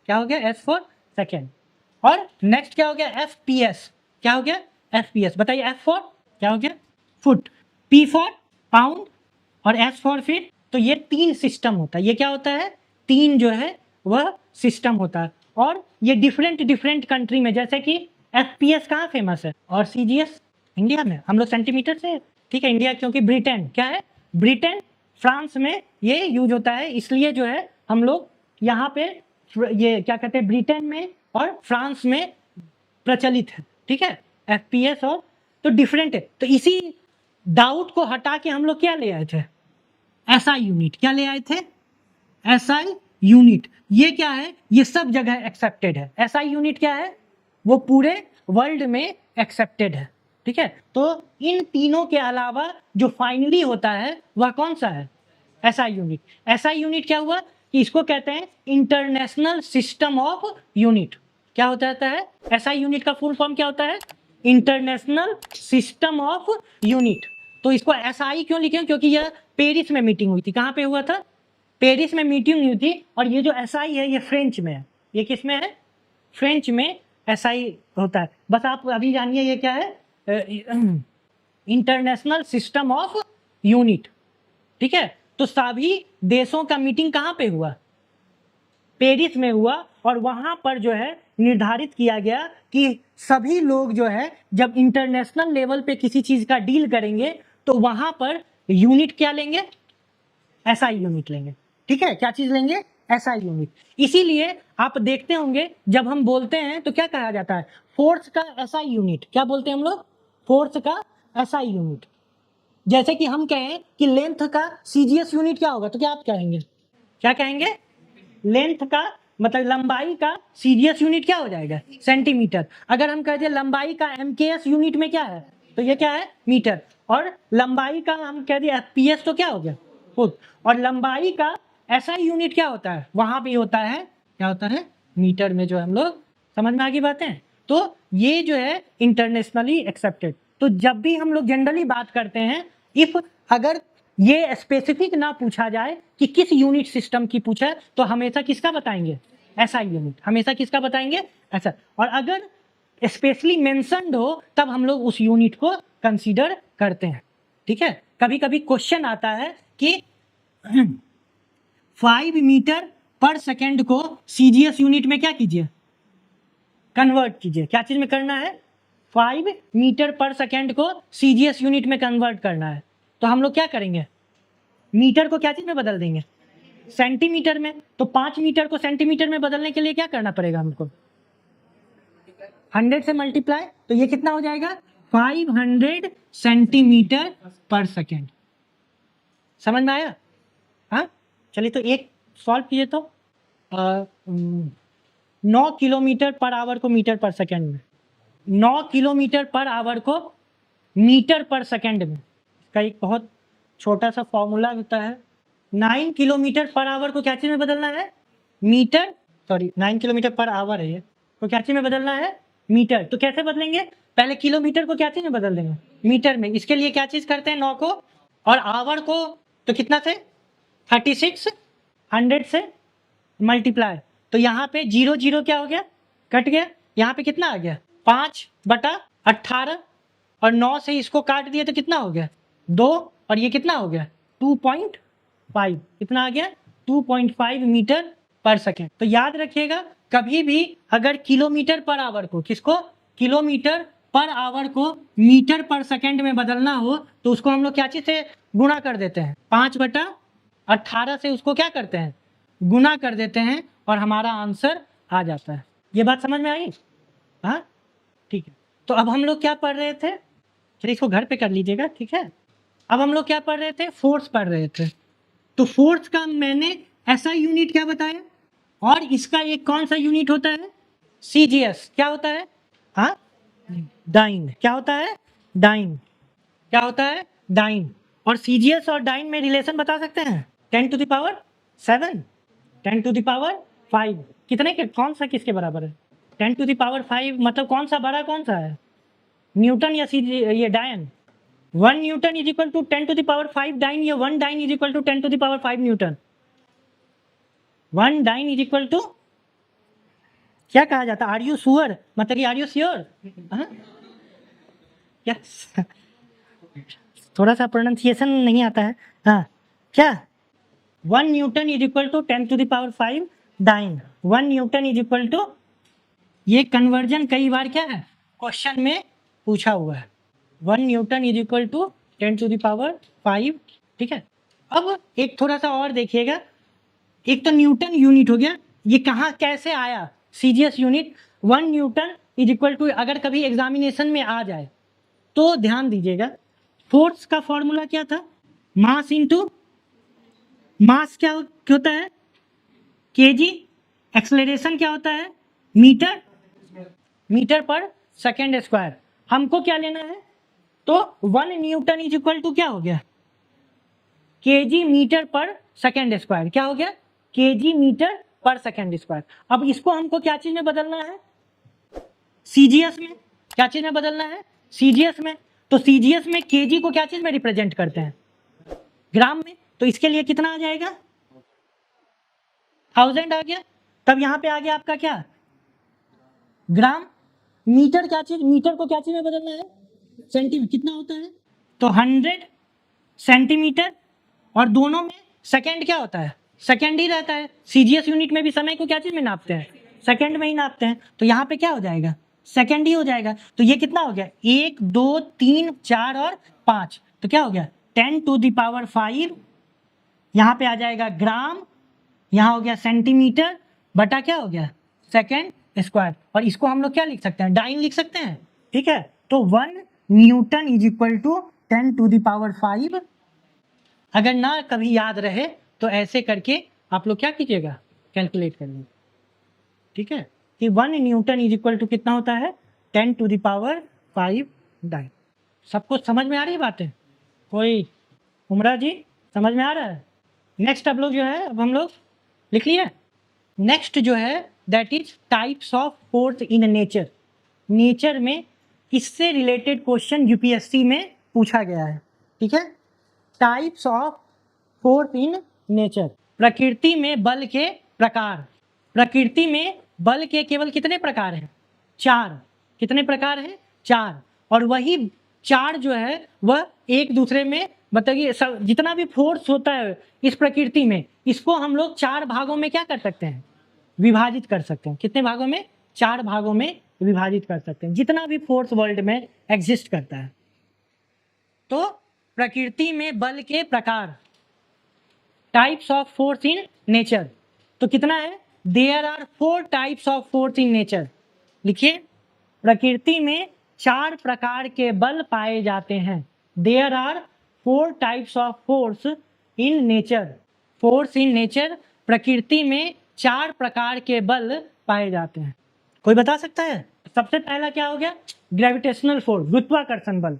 क्या हो गया? S for second. और नेक्स्ट क्या हो गया? एफपीएस। क्या हो गया? एफपीएस। बताइए एफ फॉर क्या हो गया? फुट। P for pound. और एस फॉर फीट। तो ये तीन सिस्टम होता है। ये क्या होता है? तीन जो है वह सिस्टम होता है और ये डिफरेंट डिफरेंट कंट्री में, जैसे कि FPS कहाँ फेमस है और CGS इंडिया में, हम लोग सेंटीमीटर से, ठीक है, इंडिया क्योंकि ब्रिटेन क्या है, ब्रिटेन फ्रांस में ये यूज होता है, इसलिए जो है हम लोग यहाँ पे ये क्या कहते हैं ब्रिटेन में और फ्रांस में प्रचलित है, ठीक है, FPS और तो डिफरेंट है। तो इसी डाउट को हटा के हम लोग क्या ले आए थे, SI यूनिट, क्या ले आए थे, SI यूनिट। ये क्या है, ये सब जगह एक्सेप्टेड है। SI यूनिट क्या है, वो पूरे वर्ल्ड में एक्सेप्टेड है, ठीक है। तो इन तीनों के अलावा जो फाइनली होता है वह कौन सा है, SI यूनिट। SI यूनिट क्या हुआ कि इसको कहते हैं इंटरनेशनल सिस्टम ऑफ यूनिट। क्या होता है SI यूनिट का फुल फॉर्म क्या होता है, इंटरनेशनल सिस्टम ऑफ यूनिट। तो इसको SI क्यों लिखे, क्योंकि यह पेरिस में मीटिंग हुई थी। कहाँ पे हुआ था, पेरिस में मीटिंग हुई थी। और ये जो SI है ये फ्रेंच में है, ये किस में है, फ्रेंच में SI होता है। बस आप अभी जानिए ये क्या है, इंटरनेशनल सिस्टम ऑफ यूनिट, ठीक है। तो सभी देशों का मीटिंग कहाँ पे हुआ, पेरिस में हुआ। और वहां पर जो है निर्धारित किया गया कि सभी लोग जो है जब इंटरनेशनल लेवल पे किसी चीज का डील करेंगे तो वहां पर यूनिट क्या लेंगे, SI यूनिट लेंगे, ठीक है। क्या चीज लेंगे, SI यूनिट। इसीलिए आप देखते होंगे जब हम बोलते हैं तो क्या कहा जाता है, फोर्स का SI यूनिट। क्या बोलते हैं हम लोग, फोर्स का SI यूनिट। जैसे कि हम कहें कि लेंथ का CGS यूनिट क्या होगा, तो क्या आप कहेंगे, क्या कहेंगे, लेंथ का मतलब लंबाई का CGS यूनिट क्या हो जाएगा, सेंटीमीटर। अगर हम कहते हैं लंबाई का MKS यूनिट में क्या है, तो ये क्या है, मीटर। और लंबाई का हम कह दिए FPS तो क्या हो गया, फुट। और लंबाई का SI यूनिट क्या होता है, वहां भी होता है, क्या होता है, मीटर में, जो हम लोग, समझ में आ गई बातें। तो ये जो है इंटरनेशनली एक्सेप्टेड। तो जब भी हम लोग जनरली बात करते हैं, इफ अगर ये स्पेसिफिक ना पूछा जाए कि किस यूनिट सिस्टम की पूछा है, तो हमेशा किसका बताएंगे, SI यूनिट, हमेशा किसका बताएंगे, ऐसा। और अगर स्पेशली मेंशन्ड हो तब हम लोग उस यूनिट को कंसीडर करते हैं, ठीक है। कभी कभी क्वेश्चन आता है कि 5 मीटर पर सेकेंड को CGS यूनिट में क्या कीजिए, कन्वर्ट कीजिए। क्या चीज में करना है, 5 मीटर पर सेकेंड को CGS यूनिट में कन्वर्ट करना है। तो हम लोग क्या करेंगे, मीटर को क्या चीज में बदल देंगे, सेंटीमीटर में। तो 5 मीटर को सेंटीमीटर में बदलने के लिए क्या करना पड़ेगा हमको, 100 से मल्टीप्लाई। तो ये कितना हो जाएगा, 500 सेंटीमीटर पर सेकेंड। समझ में आया, हाँ। चलिए तो एक सॉल्व कीजिए तो 9 किलोमीटर पर आवर को मीटर पर सेकेंड में, 9 किलोमीटर पर आवर को मीटर पर सेकेंड में। इसका एक बहुत छोटा सा फॉर्मूला होता है। 9 किलोमीटर पर आवर को क्या चीज में बदलना है, metre, sorry 9 kilometre per hour है ये, तो क्या चीज में बदलना है, मीटर। तो कैसे बदलेंगे, पहले किलोमीटर को क्या चीज में बदल देंगे, मीटर में। इसके लिए क्या चीज करते हैं, 9 को, और आवर को तो कितना से 36, 100 से मल्टीप्लाई। तो यहाँ पे 0 0 क्या हो गया, कट गया। यहाँ पे कितना आ गया, 5/18, और 9 से इसको काट दिया तो कितना हो गया, 2, और ये कितना हो गया 2.5, कितना आ गया 2.5 मीटर पर सेकेंड। तो याद रखिएगा कभी भी अगर किलोमीटर पर आवर को, किसको, किलोमीटर पर आवर को मीटर पर सेकेंड में बदलना हो तो उसको हम लोग क्या चीज से गुणा कर देते हैं, 5/18 से उसको क्या करते हैं, गुना कर देते हैं, और हमारा आंसर आ जाता है। ये बात समझ में आई, हाँ ठीक है। तो अब हम लोग क्या पढ़ रहे थे, चलिए इसको घर पे कर लीजिएगा, ठीक है। अब हम लोग क्या पढ़ रहे थे, फोर्स पढ़ रहे थे। तो फोर्स का मैंने SI यूनिट क्या बताया, और इसका एक कौन सा यूनिट होता है, CGS। क्या होता है, हाँ, डाइन। क्या होता है, डाइन। क्या होता है, डाइन। और CGS और डाइन में रिलेशन बता सकते हैं, 10⁻7, 10⁵ कितने के, कौन सा किसके बराबर है, 10⁵ मतलब कौन सा बड़ा, कौन सा है, न्यूटन या ये dyne. 1 newton is equal to 10⁵ dyne, या 1 dyne is equal to 10⁵ newton. 1 dyne is equal to क्या कहा जाता है, आर यू श्योर, मतलब आर यू श्योर, क्या थोड़ा सा प्रोनाउंसिएशन नहीं आता है, हाँ क्या, 1 newton is equal to 10⁵ dyne, 1 newton is equal to, ये कन्वर्जन कई बार क्या है क्वेश्चन में पूछा हुआ है, 1 न्यूटन इज इक्वल टू 10⁵ ठीक है। अब एक थोड़ा सा और देखिएगा, एक तो न्यूटन यूनिट हो गया, ये कहाँ कैसे आया CGS unit. 1 newton is equal to, अगर कभी एग्जामिनेशन में आ जाए तो ध्यान दीजिएगा, फोर्स का फॉर्मूला क्या था, मास इंटू मास क्या होता है केजी, एक्सेलरेशन क्या होता है मीटर पर सेकेंड स्क्वायर। हमको क्या लेना है, तो 1 न्यूटन इज इक्वल टू क्या हो गया केजी मीटर पर सेकेंड स्क्वायर, क्या हो गया केजी मीटर पर सेकेंड स्क्वायर। अब इसको हमको क्या चीज में बदलना है, सीजीएस में, क्या चीज में बदलना है सीजीएस में। तो सीजीएस में केजी को क्या चीज में रिप्रेजेंट करते हैं, ग्राम में, तो इसके लिए कितना आ जाएगा 1000 आ गया। तब यहां पे आ गया आपका क्या ग्राम, मीटर क्या चीज, मीटर को क्या चीज में बदलना है सेंटीमीटर, कितना होता है तो 100 सेंटीमीटर, और दोनों में सेकंड क्या होता है सेकंड ही रहता है। सीजीएस यूनिट में भी समय को क्या चीज में नापते हैं सेकंड में ही नापते हैं, तो यहाँ पे क्या हो जाएगा सेकंड ही हो जाएगा। तो ये कितना हो गया 1 2 3 4 और 5, तो क्या हो गया 10⁵, यहाँ पे आ जाएगा ग्राम, यहाँ हो गया सेंटीमीटर बटा क्या हो गया सेकेंड स्क्वायर, और इसको हम लोग क्या लिख सकते हैं डाइन लिख सकते हैं, ठीक है। तो 1 न्यूटन इज इक्वल टू 10⁵। अगर ना कभी याद रहे तो ऐसे करके आप लोग क्या कीजिएगा कैलकुलेट करिए, ठीक है, कि 1 न्यूटन इज इक्वल टू कितना होता है 10⁵ डाइन। सबको समझ में आ रही बातें, कोई उमरा जी समझ में आ रहा है। नेक्स्ट अब लोग जो है, अब हम लोग लिख लिए, नेक्स्ट जो है that is types of force in nature. Nature में इससे रिलेटेड क्वेश्चन यूपीएससी में पूछा गया है, ठीक है। Types of force in nature, प्रकृति में बल के प्रकार। प्रकृति में बल के केवल कितने प्रकार हैं 4, कितने प्रकार हैं 4, और वही 4 जो है वह एक दूसरे में बताइए, सब जितना भी फोर्स होता है इस प्रकृति में, इसको हम लोग 4 भागों में क्या कर सकते हैं विभाजित कर सकते हैं। कितने भागों में 4 भागों में विभाजित कर सकते हैं, जितना भी फोर्स वर्ल्ड में एग्जिस्ट करता है। तो प्रकृति में बल के प्रकार, types of force in nature, तो कितना है there are 4 types of force in nature. लिखिए, प्रकृति में 4 प्रकार के बल पाए जाते हैं। There are 4 types of force in nature. Force in nature, प्रकृति में 4 प्रकार के बल पाए जाते हैं। कोई बता सकता है? सबसे पहला क्या हो गया ग्रेविटेशनल फोर्स, गुरुत्वाकर्षण बल।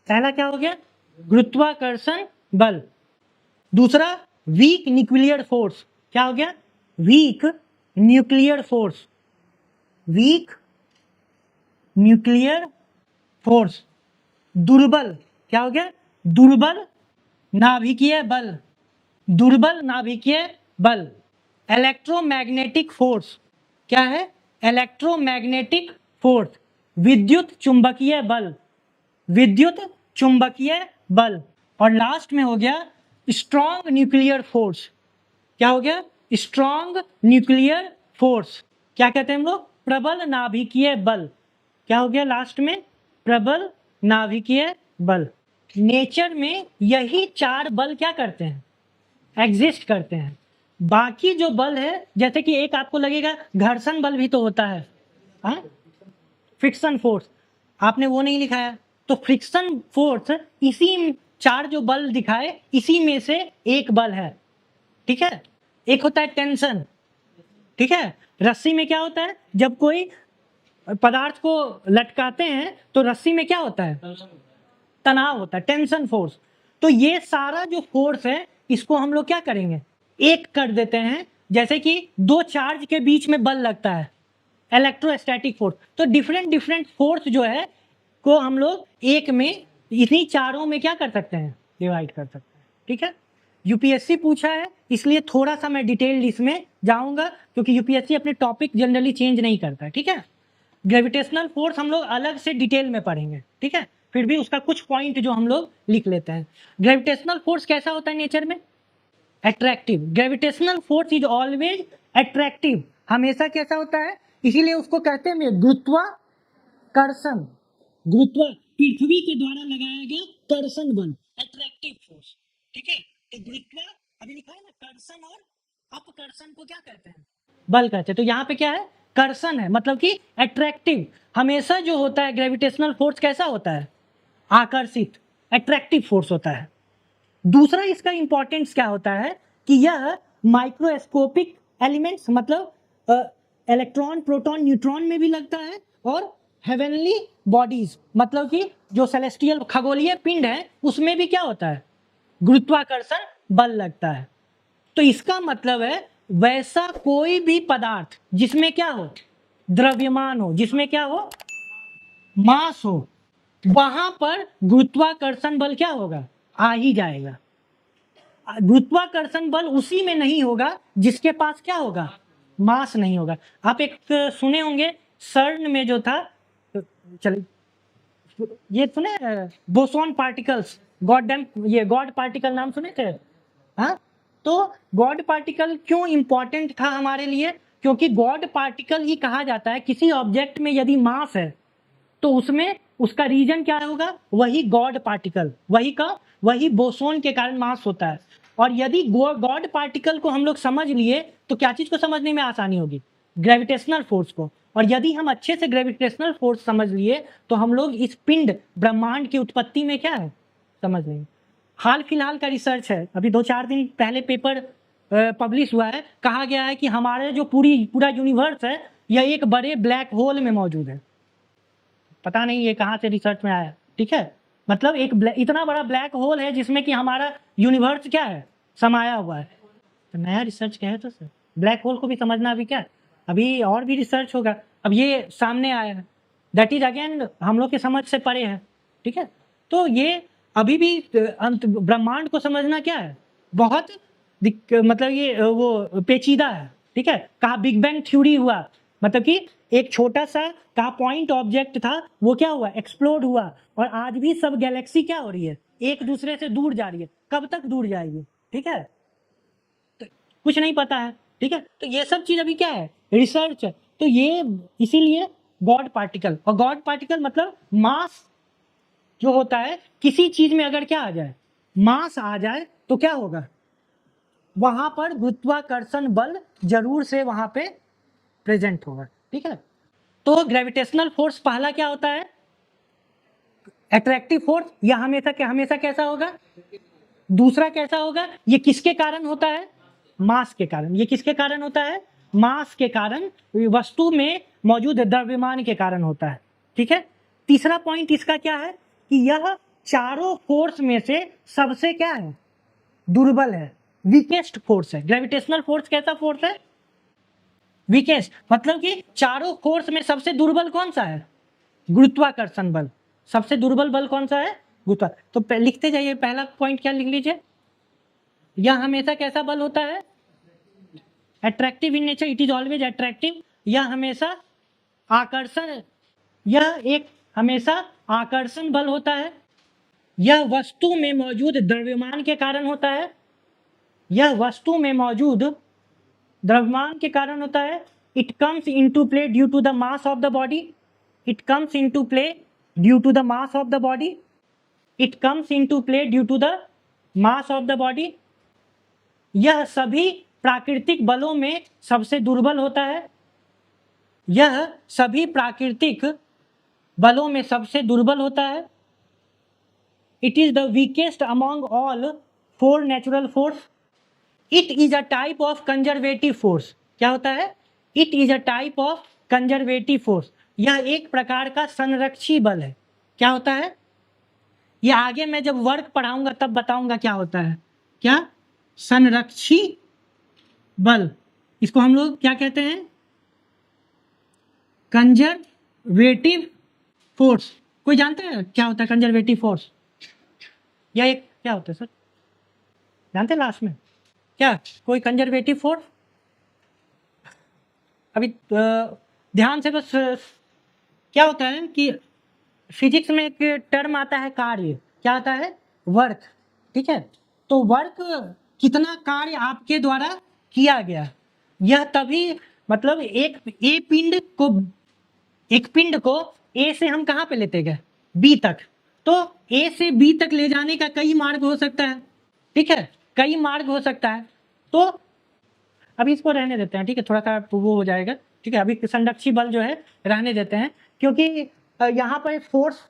पहला क्या हो गया गुरुत्वाकर्षण बल। दूसरा वीक न्यूक्लियर फोर्स, क्या हो गया week nuclear force, week nuclear force. दुर्बल, क्या हो गया दुर्बल नाभिकीय बल, दुर्बल नाभिकीय बल। इलेक्ट्रोमैग्नेटिक फोर्स, क्या है इलेक्ट्रोमैग्नेटिक फोर्स। विद्युत चुंबकीय बल, विद्युत चुंबकीय बल। और लास्ट में हो गया स्ट्रॉन्ग न्यूक्लियर फोर्स, क्या हो गया स्ट्रॉन्ग न्यूक्लियर फोर्स। क्या कहते हैं हम लोग प्रबल नाभिकीय बल, क्या हो गया लास्ट में प्रबल नाभिकीय बल। नेचर में यही 4 बल क्या करते हैं एग्जिस्ट करते हैं। बाकी जो बल है, जैसे कि एक आपको लगेगा घर्षण बल भी तो होता है, हाँ फ्रिक्शन फोर्स, आपने वो नहीं लिखाया, तो फ्रिक्शन फोर्स इसी 4 जो बल दिखाए इसी में से एक बल है, ठीक है। एक होता है टेंशन, ठीक है, रस्सी में क्या होता है जब कोई पदार्थ को लटकाते हैं तो रस्सी में क्या होता है तनाव होता है, टेंशन फोर्स। तो ये सारा जो फोर्स है इसको हम लोग क्या करेंगे एक कर देते हैं, जैसे कि 2 चार्ज के बीच में बल लगता है इलेक्ट्रोस्टैटिक फोर्स। तो डिफरेंट फोर्स जो है को हम लोग एक में इन्हीं 4 में क्या कर सकते हैं डिवाइड कर सकते हैं, ठीक है। यूपीएससी पूछा है इसलिए थोड़ा सा मैं डिटेल्ड इसमें जाऊंगा, क्योंकि यूपीएससी अपने टॉपिक जनरली चेंज नहीं करता है, ठीक है। ग्रेविटेशनल फोर्स हम लोग अलग से डिटेल में पढ़ेंगे, ठीक है, फिर भी उसका कुछ पॉइंट जो हम लोग लिख लेते हैं। ग्रेविटेशनल फोर्स कैसा होता है नेचर में attractive. Gravitational force is always attractive, हमेशा कैसा होता है, इसीलिए उसको कहते हैं गुरुत्वाकर्षण। गुरुत्व पृथ्वी के द्वारा लगाया गया कर्षण बल, अट्रैक्टिव फोर्स। ठीक है, तो गुरुत्व अभी लिखा है ना, कर्षण और अपकर्षण को क्या कहते हैं, बल कहते हैं। तो यहाँ पे क्या है, कर्षण है, मतलब कि अट्रैक्टिव। हमेशा जो होता है ग्रेविटेशनल फोर्स कैसा होता है, आकर्षित, अट्रैक्टिव फोर्स होता है। दूसरा इसका इंपॉर्टेंस क्या होता है कि यह माइक्रोस्कोपिक एलिमेंट्स, मतलब इलेक्ट्रॉन, प्रोटॉन, न्यूट्रॉन में भी लगता है, और हेवनली बॉडीज, मतलब कि जो सेलेस्टियल खगोलीय पिंड है उसमें भी क्या होता है, गुरुत्वाकर्षण बल लगता है। तो इसका मतलब है वैसा कोई भी पदार्थ जिसमें क्या हो, द्रव्यमान हो, जिसमें क्या हो, मास हो, वहां पर गुरुत्वाकर्षण बल क्या होगा, आ ही जाएगा। गुरुत्वाकर्षण बल उसी में नहीं होगा जिसके पास क्या होगा, मास नहीं होगा। आप एक सुने होंगे सर्न में जो था, चलिए ये सुने, बोसॉन पार्टिकल्स, गॉड पार्टिकल नाम सुने थे। हाँ, तो गॉड पार्टिकल क्यों इंपॉर्टेंट था हमारे लिए, क्योंकि गॉड पार्टिकल ही कहा जाता है किसी ऑब्जेक्ट में यदि मास है तो उसमें उसका रीजन क्या होगा, वही गॉड पार्टिकल, वही बोसोन के कारण मास होता है। और यदि गॉड पार्टिकल को हम लोग समझ लिए तो क्या चीज को समझने में आसानी होगी, ग्रेविटेशनल फोर्स को। और यदि हम अच्छे से ग्रेविटेशनल फोर्स समझ लिए तो हम लोग इस पिंड ब्रह्मांड की उत्पत्ति में क्या है, समझ लेंगे। हाल फिलहाल का रिसर्च है, अभी 2-4 दिन पहले पेपर पब्लिश हुआ है, कहा गया है कि हमारे जो पूरा यूनिवर्स है यह एक बड़े ब्लैक होल में मौजूद है। पता नहीं ये कहाँ से रिसर्च में आया, ठीक है। मतलब एक इतना बड़ा ब्लैक होल है जिसमें कि हमारा यूनिवर्स क्या है, समाया हुआ है। तो नया रिसर्च क्या है, तो सर ब्लैक होल को भी समझना अभी क्या, अभी और भी रिसर्च होगा। अब ये सामने आया है, दैट इज अगेन हम लोग के समझ से परे है, ठीक है। तो ये अभी भी अंत ब्रह्मांड को समझना क्या है, बहुत मतलब ये वो पेचीदा है, ठीक है। कहा बिग बैंग थ्योरी हुआ, मतलब कि एक छोटा सा का पॉइंट ऑब्जेक्ट था, वो क्या हुआ, एक्सप्लोड हुआ, और आज भी सब गैलेक्सी क्या हो रही है, एक दूसरे से दूर जा रही है। कब तक दूर जाएगी, ठीक है, तो कुछ नहीं पता है, ठीक है। तो ये सब चीज अभी क्या है, रिसर्च है। तो ये इसीलिए गॉड पार्टिकल, और गॉड पार्टिकल मतलब मास जो होता है, किसी चीज में अगर क्या आ जाए, मास आ जाए तो क्या होगा, वहां पर गुरुत्वाकर्षण बल जरूर से वहां पे प्रेजेंट होगा, ठीक है। तो ग्रेविटेशनल फोर्स पहला क्या होता है, अट्रैक्टिव फोर्स, यह हमेशा कैसा होगा, दूसरा कैसा होगा, ये किसके कारण होता है, मास के कारण। ये किसके कारण होता है, मास के कारण, वस्तु में मौजूद द्रव्यमान के कारण होता है, ठीक है। तीसरा पॉइंट इसका क्या है कि यह चारों फोर्स में से सबसे क्या है, दुर्बल है, वीकेस्ट फोर्स है। ग्रेविटेशनल फोर्स कैसा फोर्स है, वीकेस्ट, मतलब कि चारों फोर्स में सबसे दुर्बल कौन सा है, गुरुत्वाकर्षण बल। सबसे दुर्बल बल कौन सा है, गुरुत्वा। तो लिखते जाइए, पहला पॉइंट क्या लिख लीजिए, यह हमेशा कैसा बल होता है, attractive in nature, it is always attractive. यह हमेशा आकर्षण, यह एक हमेशा आकर्षण बल होता है। यह वस्तु में मौजूद द्रव्यमान के कारण होता है, यह वस्तु में मौजूद द्रव्यमान के कारण होता है। It comes into play due to the mass of the body, it comes into play due to the mass of the body, it comes into play due to the mass of the body. यह सभी प्राकृतिक बलों में सबसे दुर्बल होता है, यह सभी प्राकृतिक बलों में सबसे दुर्बल होता है। It is the weakest among all 4 natural force. It is a type of conservative force. क्या होता है, it is a type of conservative force. यह एक प्रकार का संरक्षी बल है। क्या होता है, ये आगे मैं जब वर्क पढ़ाऊंगा तब बताऊंगा क्या होता है, क्या, संरक्षी बल। इसको हम लोग क्या कहते हैं, कंजर्वेटिव फोर्स। कोई जानते हैं क्या होता है कंजर्वेटिव फोर्स, या एक क्या होता है सर, जानते हैं लास्ट में क्या, कोई कंजर्वेटिव फोर्स। अभी ध्यान से बस, क्या होता है कि फिजिक्स में एक टर्म आता है कार्य, क्या आता है, वर्क, ठीक है। तो वर्क, कितना कार्य आपके द्वारा किया गया, यह तभी मतलब एक पिंड को ए से हम कहाँ पे लेते गए, बी तक, तो ए से बी तक ले जाने का कई मार्ग हो सकता है, ठीक है, कई मार्ग हो सकता है। तो अभी इसको रहने देते हैं, ठीक है, थोड़ा सा वो हो जाएगा, ठीक है, अभी संरक्षी बल जो है रहने देते हैं, क्योंकि यहाँ पर फोर्स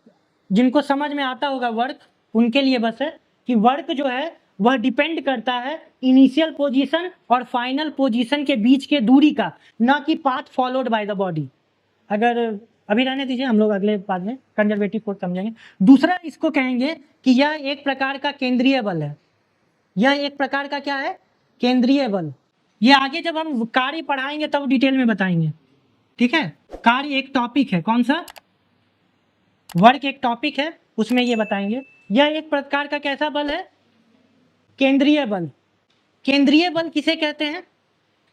जिनको समझ में आता होगा वर्क, उनके लिए बस है कि वर्क जो है वह डिपेंड करता है इनिशियल पोजीशन और फाइनल पोजीशन के बीच के दूरी का, ना कि path followed by the body. अगर अभी रहने दीजिए, हम लोग अगले बाद में कंजर्वेटिव फोर्स समझेंगे। दूसरा इसको कहेंगे कि यह एक प्रकार का केंद्रीय बल है। यह एक प्रकार का क्या है, केंद्रीय बल। ये आगे जब हम कार्य पढ़ाएंगे तब डिटेल में बताएंगे, ठीक है। कार्य एक टॉपिक है, कौन सा, वर्क एक टॉपिक है, उसमें ये बताएंगे। यह एक प्रकार का कैसा बल है, केंद्रीय बल। केंद्रीय बल किसे कहते हैं,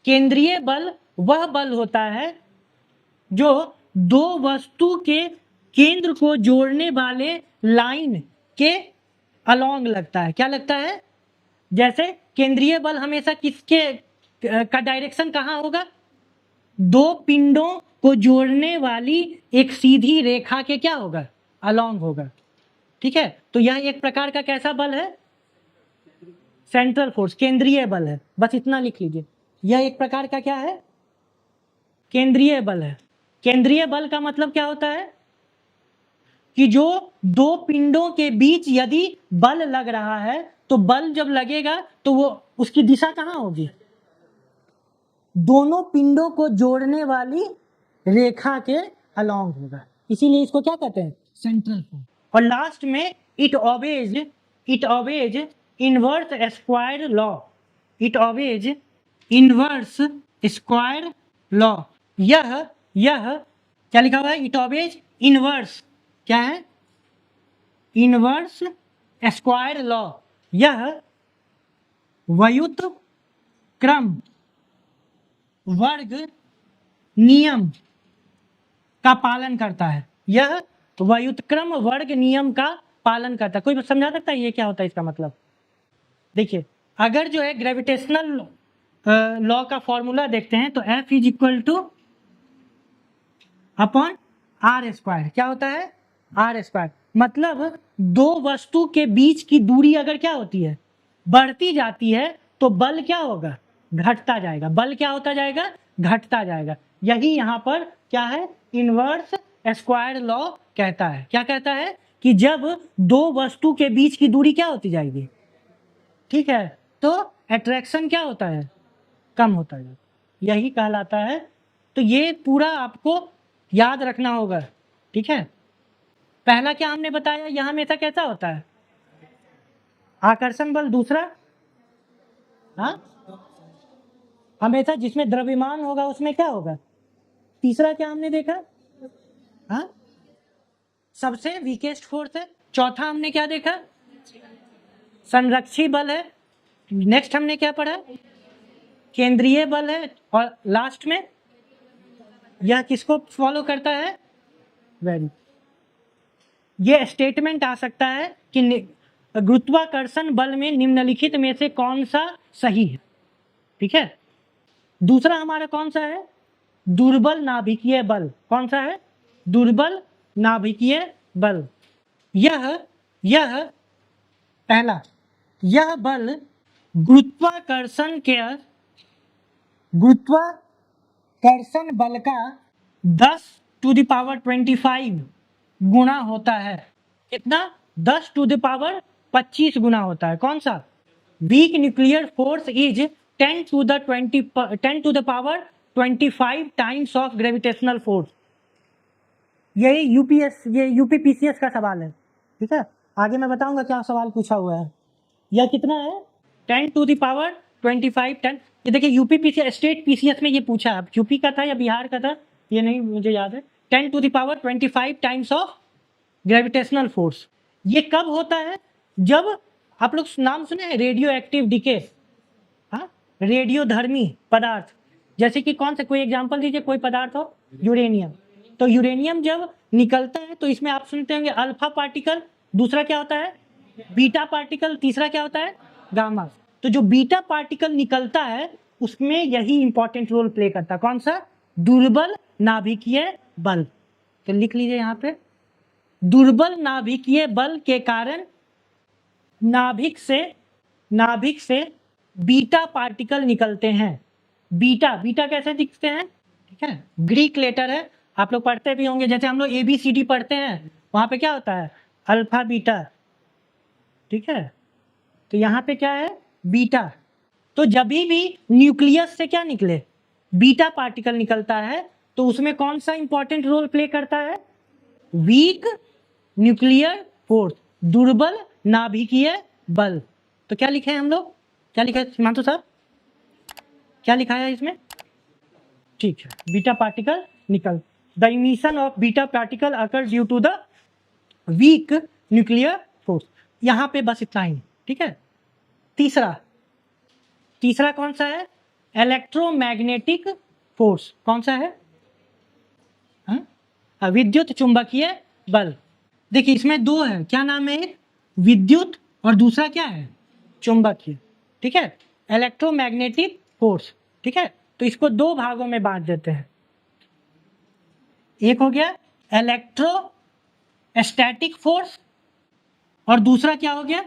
केंद्रीय बल वह बल होता है जो दो वस्तु के केंद्र को जोड़ने वाले लाइन के अलोंग लगता है। क्या लगता है, जैसे केंद्रीय बल हमेशा किसके का डायरेक्शन कहाँ होगा, दो पिंडों को जोड़ने वाली एक सीधी रेखा के क्या होगा, अलोंग होगा, ठीक है। तो यह एक प्रकार का कैसा बल है, सेंट्रल फोर्स, केंद्रीय बल है, बस इतना लिख लीजिए। यह एक प्रकार का क्या है, केंद्रीय बल है। केंद्रीय बल का मतलब क्या होता है कि जो दो पिंडों के बीच यदि बल लग रहा है तो बल जब लगेगा तो वो उसकी दिशा कहाँ होगी, दोनों पिंडों को जोड़ने वाली रेखा के अलोंग होगा, इसीलिए इसको क्या कहते हैं, सेंट्रल फोर्स। और लास्ट में it obeys inverse square law. It obeys inverse square law. यह क्या लिखा हुआ है, इट ऑबेज इनवर्स, क्या है, इनवर्स स्क्वायर लॉ। यह व्युत्क्रम वर्ग नियम का पालन करता है। यह व्युत्क्रम वर्ग नियम का पालन करता है। कोई समझा सकता है ये क्या होता है, इसका मतलब देखिए, अगर जो है ग्रेविटेशनल लॉ का फॉर्मूला देखते हैं तो F is equal to upon r square. क्या होता है, आर स्क्वायर। मतलब दो वस्तु के बीच की दूरी अगर क्या होती है, बढ़ती जाती है, तो बल क्या होगा, घटता जाएगा। बल क्या होता जाएगा, घटता जाएगा। यही यहाँ पर क्या है, इनवर्स स्क्वायर लॉ कहता है। क्या कहता है कि जब दो वस्तु के बीच की दूरी क्या होती जाएगी, ठीक है, तो अट्रैक्शन क्या होता है, कम होता है, यही कहलाता है। तो ये पूरा आपको याद रखना होगा, ठीक है। पहला क्या हमने बताया, यह हमेशा कैसा होता है, आकर्षण बल। दूसरा, हाँ, हमेशा जिसमें द्रव्यमान होगा उसमें क्या होगा। तीसरा क्या हमने देखा, हाँ, सबसे वीकेस्ट फोर्स है। चौथा हमने क्या देखा, संरक्षी बल है। नेक्स्ट हमने क्या पढ़ा, केंद्रीय बल है। और लास्ट में यह किसको फॉलो करता है, वेरी, ये स्टेटमेंट आ सकता है कि गुरुत्वाकर्षण बल में निम्नलिखित में से कौन सा सही है, ठीक है। दूसरा हमारा कौन सा है, दुर्बल नाभिकीय बल। कौन सा है, दुर्बल नाभिकीय बल। यह पहला, यह बल गुरुत्वाकर्षण बल का 10⁻25 गुना होता है। कितना, 10⁻25 गुना होता है। कौन सा, week nuclear force is 10⁻25 times of gravitational force. यही यूपीपीसीएस का सवाल है, ठीक है। आगे मैं बताऊंगा क्या सवाल पूछा हुआ है। यह कितना है, 10⁻25 10। ये देखिए यूपीपीसीएस, स्टेट पीसीएस में ये पूछा है, यूपी का था या बिहार का था ये नहीं मुझे याद है। 10⁻25 टाइम्स ऑफ ग्रेविटेशनल फोर्स। ये कब होता है, जब आप लोग नाम सुने हैं रेडियो एक्टिव डिके, हाँ, रेडियोधर्मी पदार्थ। जैसे कि कौन से, कोई एग्जांपल दीजिए, कोई पदार्थ हो, यूरेनियम। तो यूरेनियम जब निकलता है तो इसमें आप सुनते होंगे अल्फा पार्टिकल, दूसरा क्या होता है, बीटा पार्टिकल, तीसरा क्या होता है, गामा। तो जो बीटा पार्टिकल निकलता है उसमें यही इंपॉर्टेंट रोल प्ले करता है। कौन सा? दुर्बल नाभिकीय बल। तो लिख लीजिए यहाँ पे, दुर्बल नाभिकीय बल के कारण नाभिक से बीटा पार्टिकल निकलते हैं। बीटा कैसे दिखते हैं? ठीक है, ग्रीक लेटर है, आप लोग पढ़ते भी होंगे, जैसे हम लोग ABCD पढ़ते हैं, वहां पे क्या होता है? Alpha beta. ठीक है, तो यहाँ पे क्या है? बीटा। तो जब भी न्यूक्लियस से क्या निकले? बीटा पार्टिकल निकलता है, तो उसमें कौन सा इंपॉर्टेंट रोल प्ले करता है? वीक न्यूक्लियर फोर्स, दुर्बल नाभिकीय बल। तो क्या लिखे हैं हम लोग? क्या लिखा है हिमांशु साहब? क्या लिखा है इसमें? ठीक है, बीटा पार्टिकल निकल, the emission of beta particle occur due to the weak nuclear force. यहां पे बस इतना ही। ठीक है, तीसरा कौन सा है? Electromagnetic force. कौन सा है? विद्युत चुंबकीय बल। देखिए इसमें दो है, क्या नाम है? एक विद्युत और दूसरा क्या है? चुंबकीय। ठीक है, इलेक्ट्रोमैग्नेटिक फोर्स। ठीक है, तो इसको दो भागों में बांट देते हैं। एक हो गया इलेक्ट्रोस्टैटिक फोर्स और दूसरा क्या हो गया?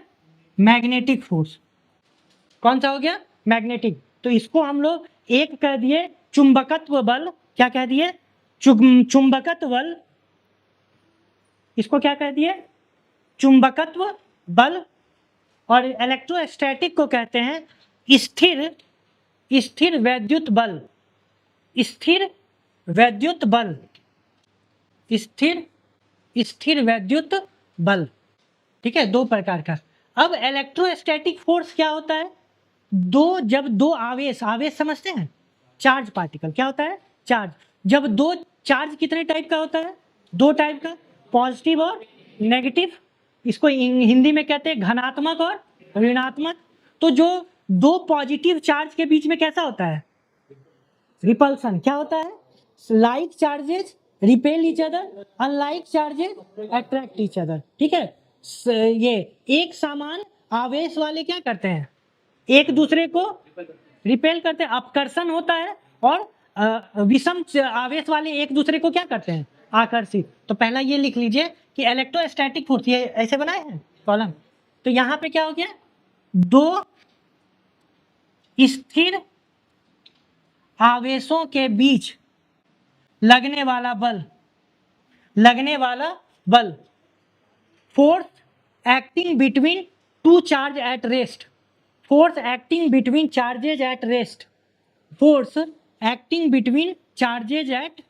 Magnetic force. कौन सा हो गया? मैग्नेटिक। तो इसको हम लोग एक कह दिए चुंबकत्व बल। क्या कह दिए? चुंबकत्व बल। इसको क्या कह दिए? चुंबकत्व बल। और इलेक्ट्रोस्टैटिक को कहते हैं स्थिर वैद्युत बल। स्थिर वैद्युत बल। स्थिर वैद्युत बल। ठीक है, दो प्रकार का। अब इलेक्ट्रोस्टैटिक फोर्स क्या होता है? जब दो आवेश समझते हैं? Charge particle. क्या होता है? चार्ज। जब दो चार्ज कितने टाइप का होता है? दो टाइप का, पॉजिटिव और नेगेटिव। इसको हिंदी में कहते हैं धनात्मक और ऋणात्मक। तो जो दो पॉजिटिव चार्ज के बीच में कैसा होता है? रिपल्सन। क्या होता है? Like charges repel each other, unlike charges attract each other. ठीक है, ये एक समान आवेश वाले क्या करते हैं? एक दूसरे को रिपेल करते हैं, अपकर्षण होता है, और विषम आवेश वाले एक दूसरे को क्या करते हैं? आकर्षित। तो पहला ये लिख लीजिए कि इलेक्ट्रोस्टैटिक फोर्स, ये ऐसे बनाए हैं कॉलम। तो यहां पे क्या हो गया? दो स्थिर आवेशों के बीच लगने वाला बल, force acting between two charge at rest. Force acting between charges at rest. Force acting between charges at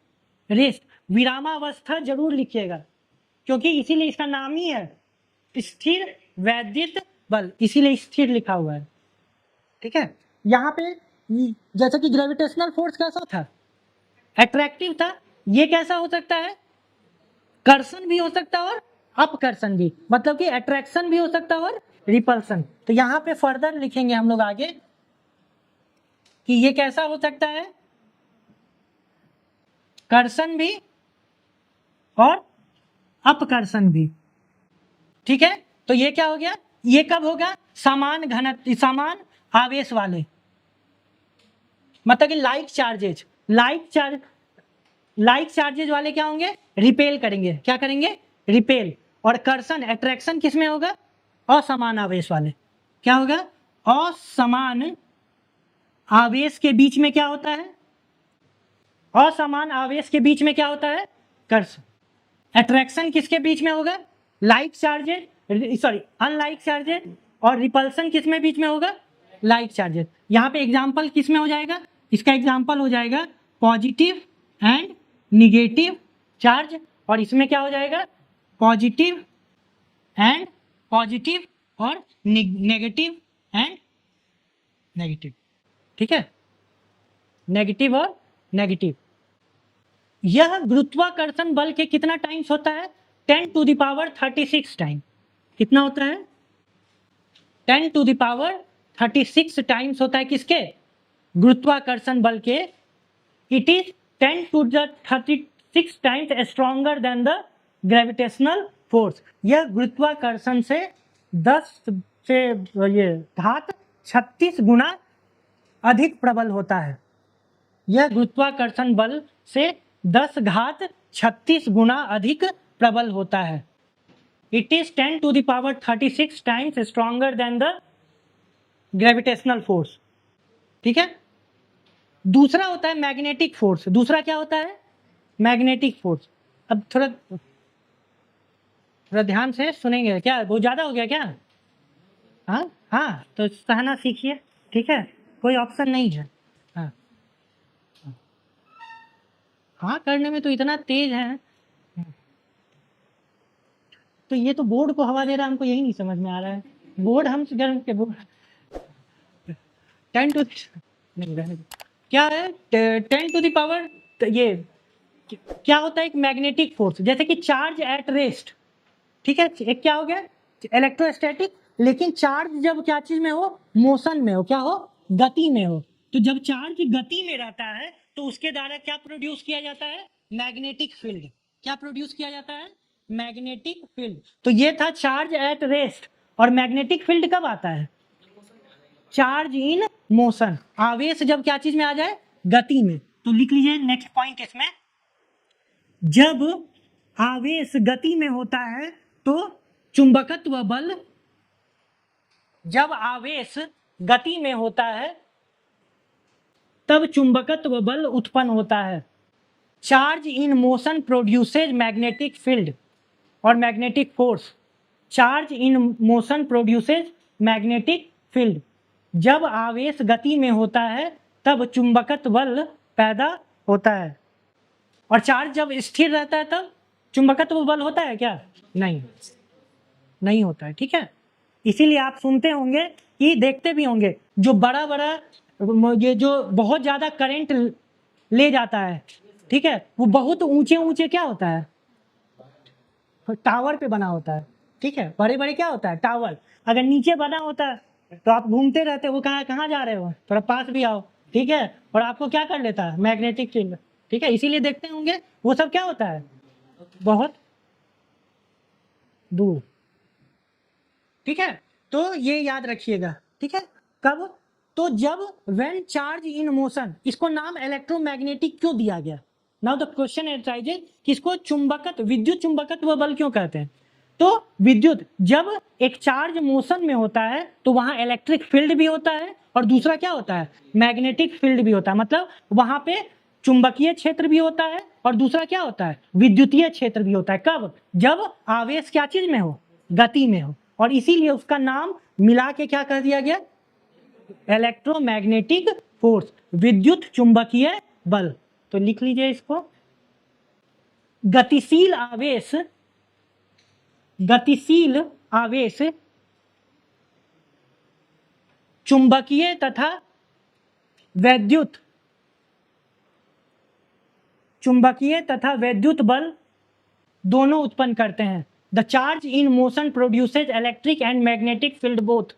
rest. विरामावस्था जरूर लिखिएगा, क्योंकि इसीलिए इसका नाम ही है स्थिर वैद्युत बल, इसीलिए स्थिर लिखा हुआ है। ठीक है, यहाँ पे जैसा कि ग्रेविटेशनल फोर्स कैसा था? अट्रैक्टिव था। ये कैसा हो सकता है? कर्षण भी हो सकता है और अपकर्षण भी, मतलब कि अट्रैक्शन भी हो सकता है और रिपल्सन। तो यहाँ पे फर्दर लिखेंगे हम लोग आगे कि ये कैसा हो सकता है? कर्षण भी और अपकर्षण भी। ठीक है, तो ये क्या हो गया? ये कब होगा? समान घनत्व, समान आवेश वाले, मतलब कि लाइक चार्जेज वाले क्या होंगे? रिपेल करेंगे। क्या करेंगे? रिपेल। और कर्षण, अट्रैक्शन किसमें होगा? असमान आवेश वाले। क्या होगा? असमान आवेश के बीच में क्या होता है? असमान आवेश के बीच में क्या होता है? कर्षण। अट्रैक्शन किसके बीच में होगा? Like charges, sorry unlike charges. और रिपल्सन किसमें बीच में होगा? Like charges. यहाँ पे एग्जाम्पल किसमें हो जाएगा? इसका एग्जाम्पल हो जाएगा पॉजिटिव एंड निगेटिव चार्ज। और इसमें क्या हो जाएगा? पॉजिटिव और नेगेटिव एंड नेगेटिव। ठीक है, नेगेटिव और नेगेटिव। यह गुरुत्वाकर्षण बल के कितना टाइम्स होता है? 10⁻36 टाइम। कितना होता है? 10⁻36 टाइम्स होता है। किसके? गुरुत्वाकर्षण बल के। It is 10⁻36 times stronger than the gravitational force. यह गुरुत्वाकर्षण से 10 से ये घात 36 गुना अधिक प्रबल होता है। यह गुरुत्वाकर्षण बल से 10 घात 36 गुना अधिक प्रबल होता है। It is 10 to the power 36 times stronger than the gravitational force. ठीक है। दूसरा होता है मैग्नेटिक फोर्स। दूसरा क्या होता है? Magnetic force. अब थोड़ा ध्यान से सुनेंगे। क्या बहुत ज्यादा हो गया क्या? हाँ हाँ, तो सहना सीखिए। ठीक है, कोई ऑप्शन नहीं है। हाँ हाँ, करने में तो इतना तेज है। तो ये तो बोर्ड को हवा दे रहा है, हमको यही नहीं समझ में आ रहा है। बोर्ड हम गर्म के बोर्ड 10 टू नहीं रहने दो। क्या है 10 टू द पावर? ये क्या होता है? एक मैग्नेटिक फोर्स, जैसे कि चार्ज एट रेस्ट। ठीक है, एक क्या हो गया? इलेक्ट्रोस्टैटिक। लेकिन चार्ज जब क्या चीज में हो? मोशन में हो। क्या हो? गति में हो। तो जब चार्ज गति में रहता है तो उसके द्वारा क्या प्रोड्यूस किया जाता है? Magnetic field. क्या प्रोड्यूस किया जाता है? Magnetic field. तो ये था चार्ज एट रेस्ट। और मैग्नेटिक फील्ड कब आता है? Charge in motion. आवेश जब क्या चीज में आ जाए? गति में। तो लिख लीजिए नेक्स्ट पॉइंट इसमें, जब आवेश गति में होता है तो चुंबकत्व बल, जब आवेश गति में होता है तब चुंबकत्व बल उत्पन्न होता है। Charge in motion produces magnetic field और magnetic force. Charge in motion produces magnetic field. जब आवेश गति में होता है तब चुंबकत्व बल पैदा होता है। और चार्ज जब स्थिर रहता है तब चुंबकत्व बल होता है क्या? नहीं, नहीं होता है। ठीक है, इसीलिए आप सुनते होंगे कि देखते भी होंगे जो बड़ा बड़ा ये जो बहुत ज्यादा करंट ले जाता है, ठीक है, वो बहुत ऊंचे ऊंचे क्या होता है? टावर पे बना होता है। ठीक है, बड़े बड़े क्या होता है? टावर। अगर नीचे बना होता है तो आप घूमते रहते, वो कहाँ कहाँ जा रहे हो, थोड़ा पास भी आओ। ठीक है, और आपको क्या कर लेता है? Magnetic field. ठीक है, इसीलिए देखते होंगे वो सब क्या होता है? बहुत दूर। ठीक है, तो ये याद रखिएगा। ठीक है, कब? तो जब व्हेन चार्ज इन मोशन, इसको नाम इलेक्ट्रोमैग्नेटिक क्यों दिया गया? नाउ द क्वेश्चन एराइजेस कि इसको चुंबकत्व, विद्युत चुंबकत्व बल क्यों कहते हैं? तो विद्युत, जब एक चार्ज मोशन में होता है तो वहां इलेक्ट्रिक फील्ड भी होता है और दूसरा क्या होता है? मैग्नेटिक फील्ड भी होता है। मतलब वहां पे चुंबकीय क्षेत्र भी होता है और दूसरा क्या होता है? विद्युतीय क्षेत्र भी होता है। कब? जब आवेश क्या चीज में हो? गति में हो। और इसीलिए उसका नाम मिला के क्या कर दिया गया? इलेक्ट्रोमैग्नेटिक फोर्स, विद्युत चुंबकीय बल। तो लिख लीजिए इसको, गतिशील आवेश, गतिशील आवेश चुंबकीय तथा वैद्युत, चुंबकीय तथा वैद्युत बल दोनों उत्पन्न करते हैं। The charge in motion produces electric and magnetic field both.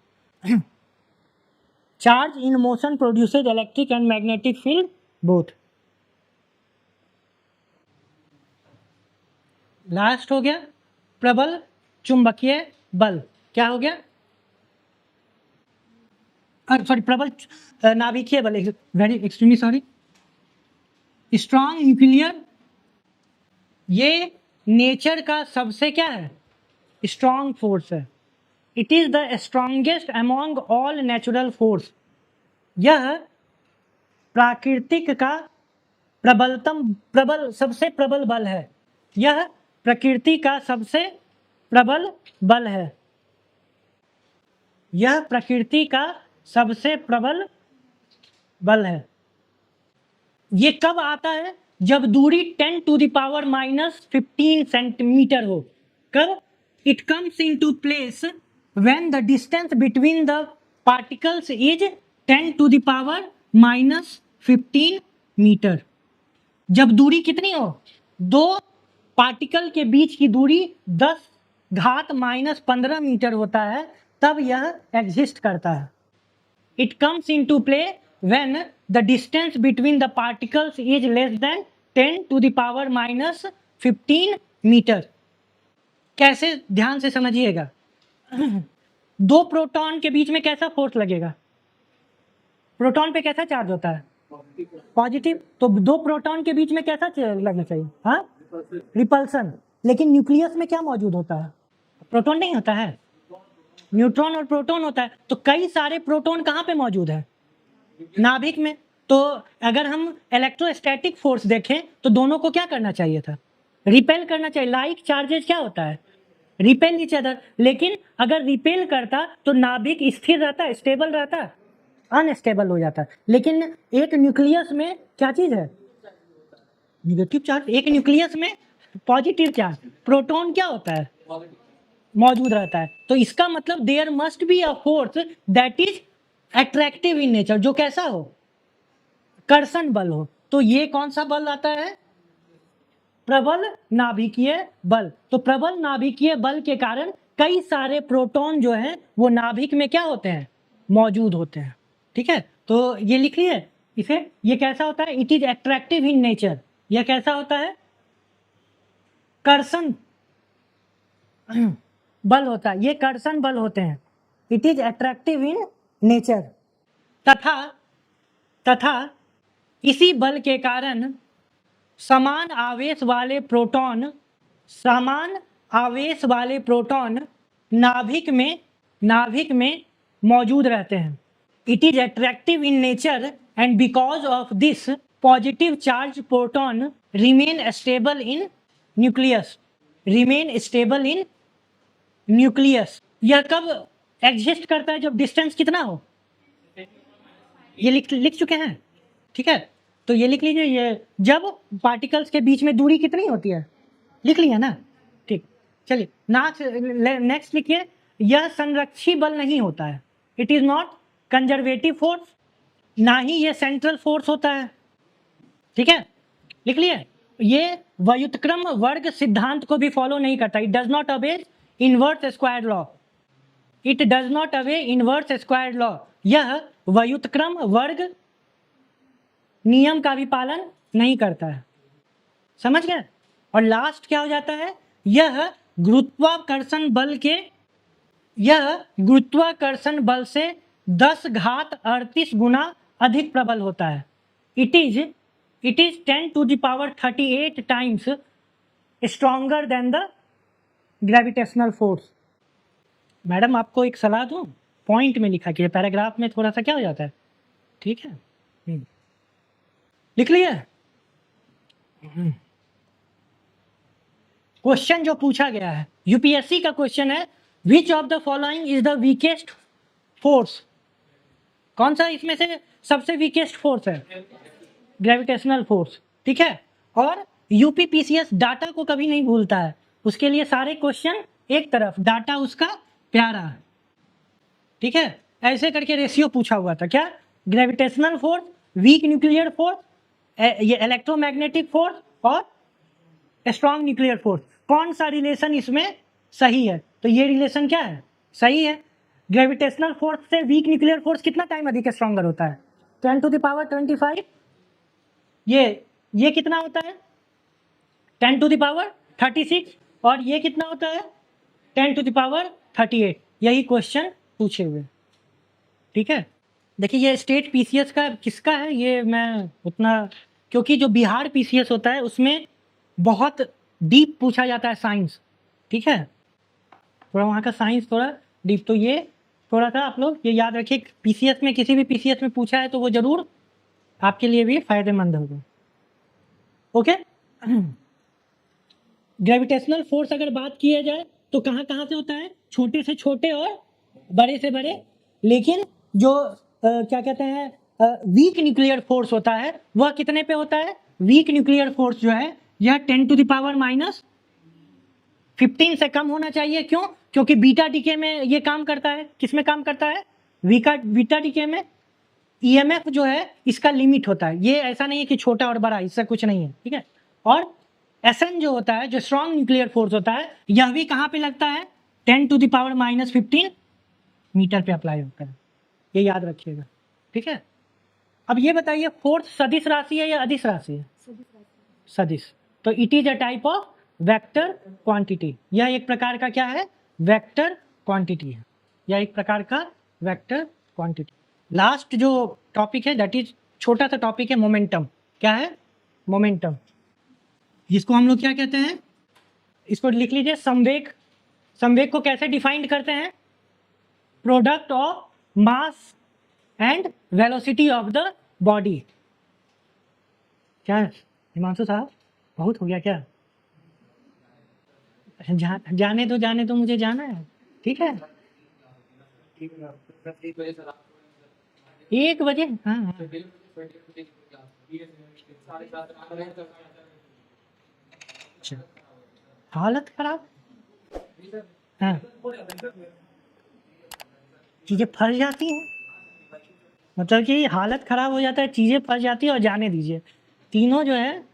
Charge in motion produces electric and magnetic field both. Last हो गया प्रबल चुंबकीय बल। क्या हो गया? सॉरी, प्रबल नाभिकीय बल। Very extremely sorry. Strong nuclear, ये नेचर का सबसे क्या है? स्ट्रॉन्ग फोर्स है। It is the strongest among all natural force. यह प्राकृतिक का प्रबल सबसे प्रबल बल है। यह प्रकृति का सबसे प्रबल बल है। यह प्रकृति का सबसे प्रबल बल है। ये कब आता है? जब दूरी 10 to the power -15 सेंटीमीटर हो। कब? It comes in to place when the distance between the particles is 10 to the power -15 metre. जब दूरी कितनी हो? दो पार्टिकल के बीच की दूरी 10 घात -15 मीटर होता है, तब यह एग्जिस्ट करता है। It comes in to play when the distance between the particles is less than 10 to the power -15 metre. कैसे? ध्यान से समझिएगा। दो प्रोटॉन के बीच में कैसा फोर्स लगेगा? प्रोटॉन पे कैसा चार्ज होता है? पॉजिटिव। तो दो प्रोटॉन के बीच में कैसा लगना चाहिए? हाँ, रिपल्सन। लेकिन न्यूक्लियस में क्या मौजूद होता है? प्रोटॉन नहीं होता है, न्यूट्रॉन और प्रोटॉन होता है। तो कई सारे प्रोटॉन कहाँ पे मौजूद है? नाभिक में। तो अगर हम इलेक्ट्रोस्टैटिक फोर्स देखें तो दोनों को क्या करना चाहिए था? रिपेल करना चाहिए। लाइक चार्जेस क्या होता है? Repel each other. लेकिन अगर रिपेल करता तो नाभिक स्थिर रहता है, स्टेबल रहता है, अनस्टेबल हो जाता है। लेकिन एक न्यूक्लियस में क्या चीज है? Negative charge. एक न्यूक्लियस में पॉजिटिव चार्ज, प्रोटॉन क्या होता है? मौजूद रहता है। तो इसका मतलब there must be a force that is attractive in nature, जो कैसा हो? कर्षण बल हो। तो ये कौन सा बल आता है? प्रबल नाभिकीय बल। तो प्रबल नाभिकीय बल के कारण कई सारे प्रोटॉन जो हैं वो नाभिक में क्या होते हैं? मौजूद होते हैं। ठीक है, तो ये लिख लिए इसे। ये कैसा होता है? It is attractive in nature. यह कैसा होता है? कर्षण बल होता है। ये कर्षण बल होते हैं। It is attractive in nature. तथा इसी बल के कारण समान आवेश वाले प्रोटॉन नाभिक में मौजूद रहते हैं। It is attractive in nature and because of this positive charge proton remain stable in nucleus. यह कब एग्जिस्ट करता है? जब डिस्टेंस कितना हो? ये लिख चुके हैं। ठीक है, तो ये लिख लीजिए। ये जब पार्टिकल्स के बीच में दूरी कितनी होती है? लिख लिया ना? ठीक, चलिए नेक्स्ट लिखिए। यह संरक्षी बल नहीं होता है। It is not conservative force, ना ही ये सेंट्रल फोर्स होता है। ठीक है, लिख लिए। ये व्युत्क्रम वर्ग सिद्धांत को भी फॉलो नहीं करता। इट डज नॉट अबे inverse square law. It does not अबे इनवर्स स्क्वायर लॉ। यह व्युत्क्रम वर्ग नियम का भी पालन नहीं करता है। समझ गए? और लास्ट क्या हो जाता है? यह गुरुत्वाकर्षण बल से 10 घात 38 गुना अधिक प्रबल होता है। It is 10 to the power 38 times stronger than the gravitational force. Madam आपको एक सलाह दूं, पॉइंट में लिखा कि पैराग्राफ में थोड़ा सा क्या हो जाता है। ठीक है, लिख लिया। क्वेश्चन जो पूछा गया है यूपीएससी का क्वेश्चन है, विच of the following is the weakest force? कौन सा इसमें से सबसे वीकेस्ट फोर्स है? Gravitational force. ठीक है, और यूपीपीसीएस डाटा को कभी नहीं भूलता है। उसके लिए सारे क्वेश्चन एक तरफ, डाटा उसका प्यारा। ठीक है, ऐसे करके रेशियो पूछा हुआ था। क्या? Gravitational force, week nuclear force, ये इलेक्ट्रोमैग्नेटिक फोर्स और स्ट्रॉन्ग न्यूक्लियर फोर्स। कौन सा रिलेशन इसमें सही है? तो ये रिलेशन क्या है? सही है। ग्रेविटेशनल फोर्स से वीक न्यूक्लियर फोर्स कितना टाइम अधिक स्ट्रॉन्गर होता है? 10 to the power 25। ये कितना होता है? 10 to the power 36। और ये कितना होता है? 10 to the power 38। यही क्वेश्चन पूछे हुए। ठीक है, देखिए ये स्टेट पीसीएस का किसका है ये मैं उतना, क्योंकि जो बिहार पीसीएस होता है उसमें बहुत डीप पूछा जाता है साइंस। ठीक है, थोड़ा वहाँ का साइंस थोड़ा डीप, तो ये थोड़ा सा आप लोग ये याद रखिए। पीसीएस में किसी भी पीसीएस में पूछा है तो वो जरूर आपके लिए भी फायदेमंद होगा। ओके, ग्रेविटेशनल फोर्स अगर बात किया जाए तो कहाँ कहाँ से होता है? छोटे से छोटे और बड़े से बड़े। लेकिन जो क्या कहते हैं वीक न्यूक्लियर फोर्स होता है वह कितने पे होता है? वीक न्यूक्लियर फोर्स जो है यह 10 to the power -15 से कम होना चाहिए। क्यों? क्योंकि बीटा डीके में ये काम करता है। किस में काम करता है? बीटा डीके में। ईएमएफ जो है इसका लिमिट होता है। ये ऐसा नहीं है कि छोटा और बड़ा, इससे कुछ नहीं है। ठीक है, और एसएन जो होता है, जो स्ट्रॉन्ग न्यूक्लियर फोर्स होता है, यह भी कहाँ पे लगता है? 10 to the power -15 मीटर पे अप्लाई होता है। ये याद रखिएगा। ठीक है, अब ये बताइए फोर्स सदिश राशि है या अदिश राशि है? सदिश। तो it is a type of vector quantity. यह एक प्रकार का क्या है? वेक्टर क्वांटिटी है। यह एक प्रकार का वेक्टर क्वांटिटी। लास्ट जो टॉपिक है दैट इज छोटा सा टॉपिक है मोमेंटम। क्या है? मोमेंटम, जिसको हम लोग क्या कहते हैं, इसको लिख लीजिए संवेग। संवेग को कैसे डिफाइंड करते हैं? Product of mass and velocity of the body. क्या हिमांशु साहब, बहुत हो गया क्या? जाने दो, मुझे जाना है। ठीक है, 1 बजे। हाँ हाँ, अच्छा। हालत खराब, हाँ, चीज़ें फंस जाती हैं, मतलब कि हालत खराब हो जाता है, चीज़ें फंस जाती है। और जाने दीजिए, तीनों जो है,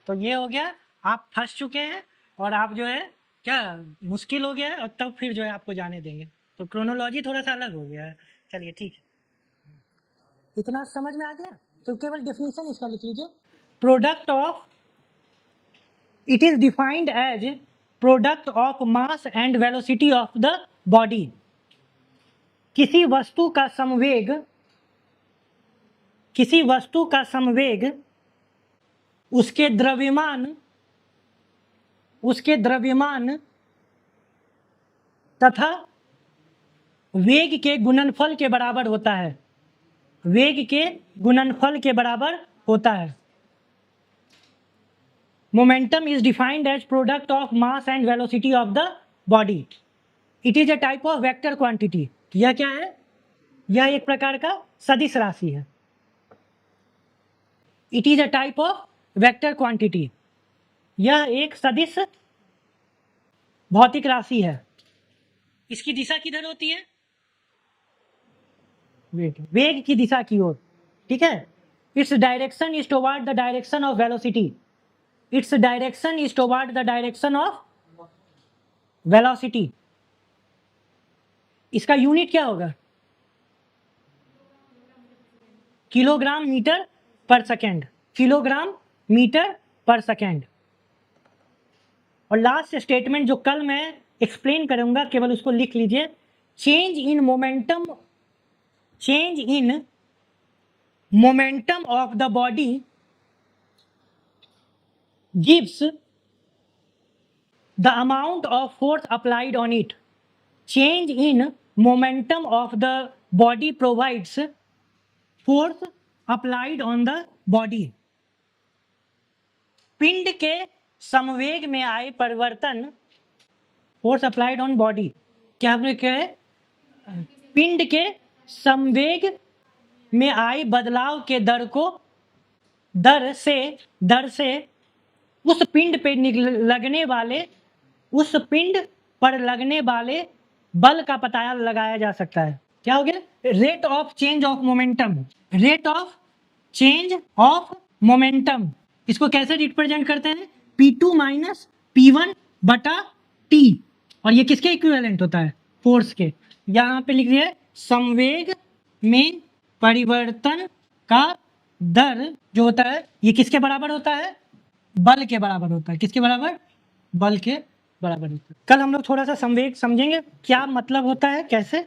तो ये हो गया, आप फंस चुके हैं और आप जो है क्या मुश्किल हो गया है, और तब फिर जो है आपको जाने देंगे। तो क्रोनोलॉजी थोड़ा सा अलग हो गया है। चलिए ठीक है, इतना समझ में आ गया? तो केवल डेफिनेशन इसका लिख लीजिए। Product of, it is defined as product of mass and velocity of the body. किसी वस्तु का संवेग, किसी वस्तु का संवेग उसके द्रव्यमान, उसके द्रव्यमान तथा वेग के गुणनफल के बराबर होता है। वेग के गुणनफल के बराबर होता है। Momentum is defined as product of mass and velocity of the body. It is a type of vector quantity. यह क्या है? यह एक प्रकार का सदिश राशि है। It is a type of vector quantity. यह एक सदिश भौतिक राशि है। इसकी दिशा किधर होती है? वेग की दिशा की ओर। ठीक है, its direction is toward the direction of velocity. Its direction is toward the direction of velocity. इसका यूनिट क्या होगा? किलोग्राम मीटर पर सेकेंड। किलोग्राम मीटर पर सेकेंड। और लास्ट स्टेटमेंट जो कल मैं एक्सप्लेन करूंगा, केवल उसको लिख लीजिए। Change in momentum, change in momentum of the body gives the amount of force applied on it. Change in momentum of the body provides force applied on the body. पिंड के समवेग में आए परिवर्तन, फोर्स अप्लाइड ऑन बॉडी। क्या आपने क्या है? पिंड के संवेग में आए बदलाव के दर से उस पिंड पे लगने वाले, उस पिंड पर लगने वाले बल का पता लगाया जा सकता है। क्या हो गया? Rate of change of momentum. Rate of change of momentum, इसको कैसे रिप्रेजेंट करते हैं? P2 माइनस P1 बटा T। और ये किसके इक्विवेलेंट होता है? फोर्स के। यहाँ पे लिख दिया संवेग में परिवर्तन का दर जो होता है, ये किसके बराबर होता है? बल के बराबर होता है। किसके बराबर? बल के बराबर होता है। कल हम लोग थोड़ा सा संवेग समझेंगे, क्या मतलब होता है, कैसे।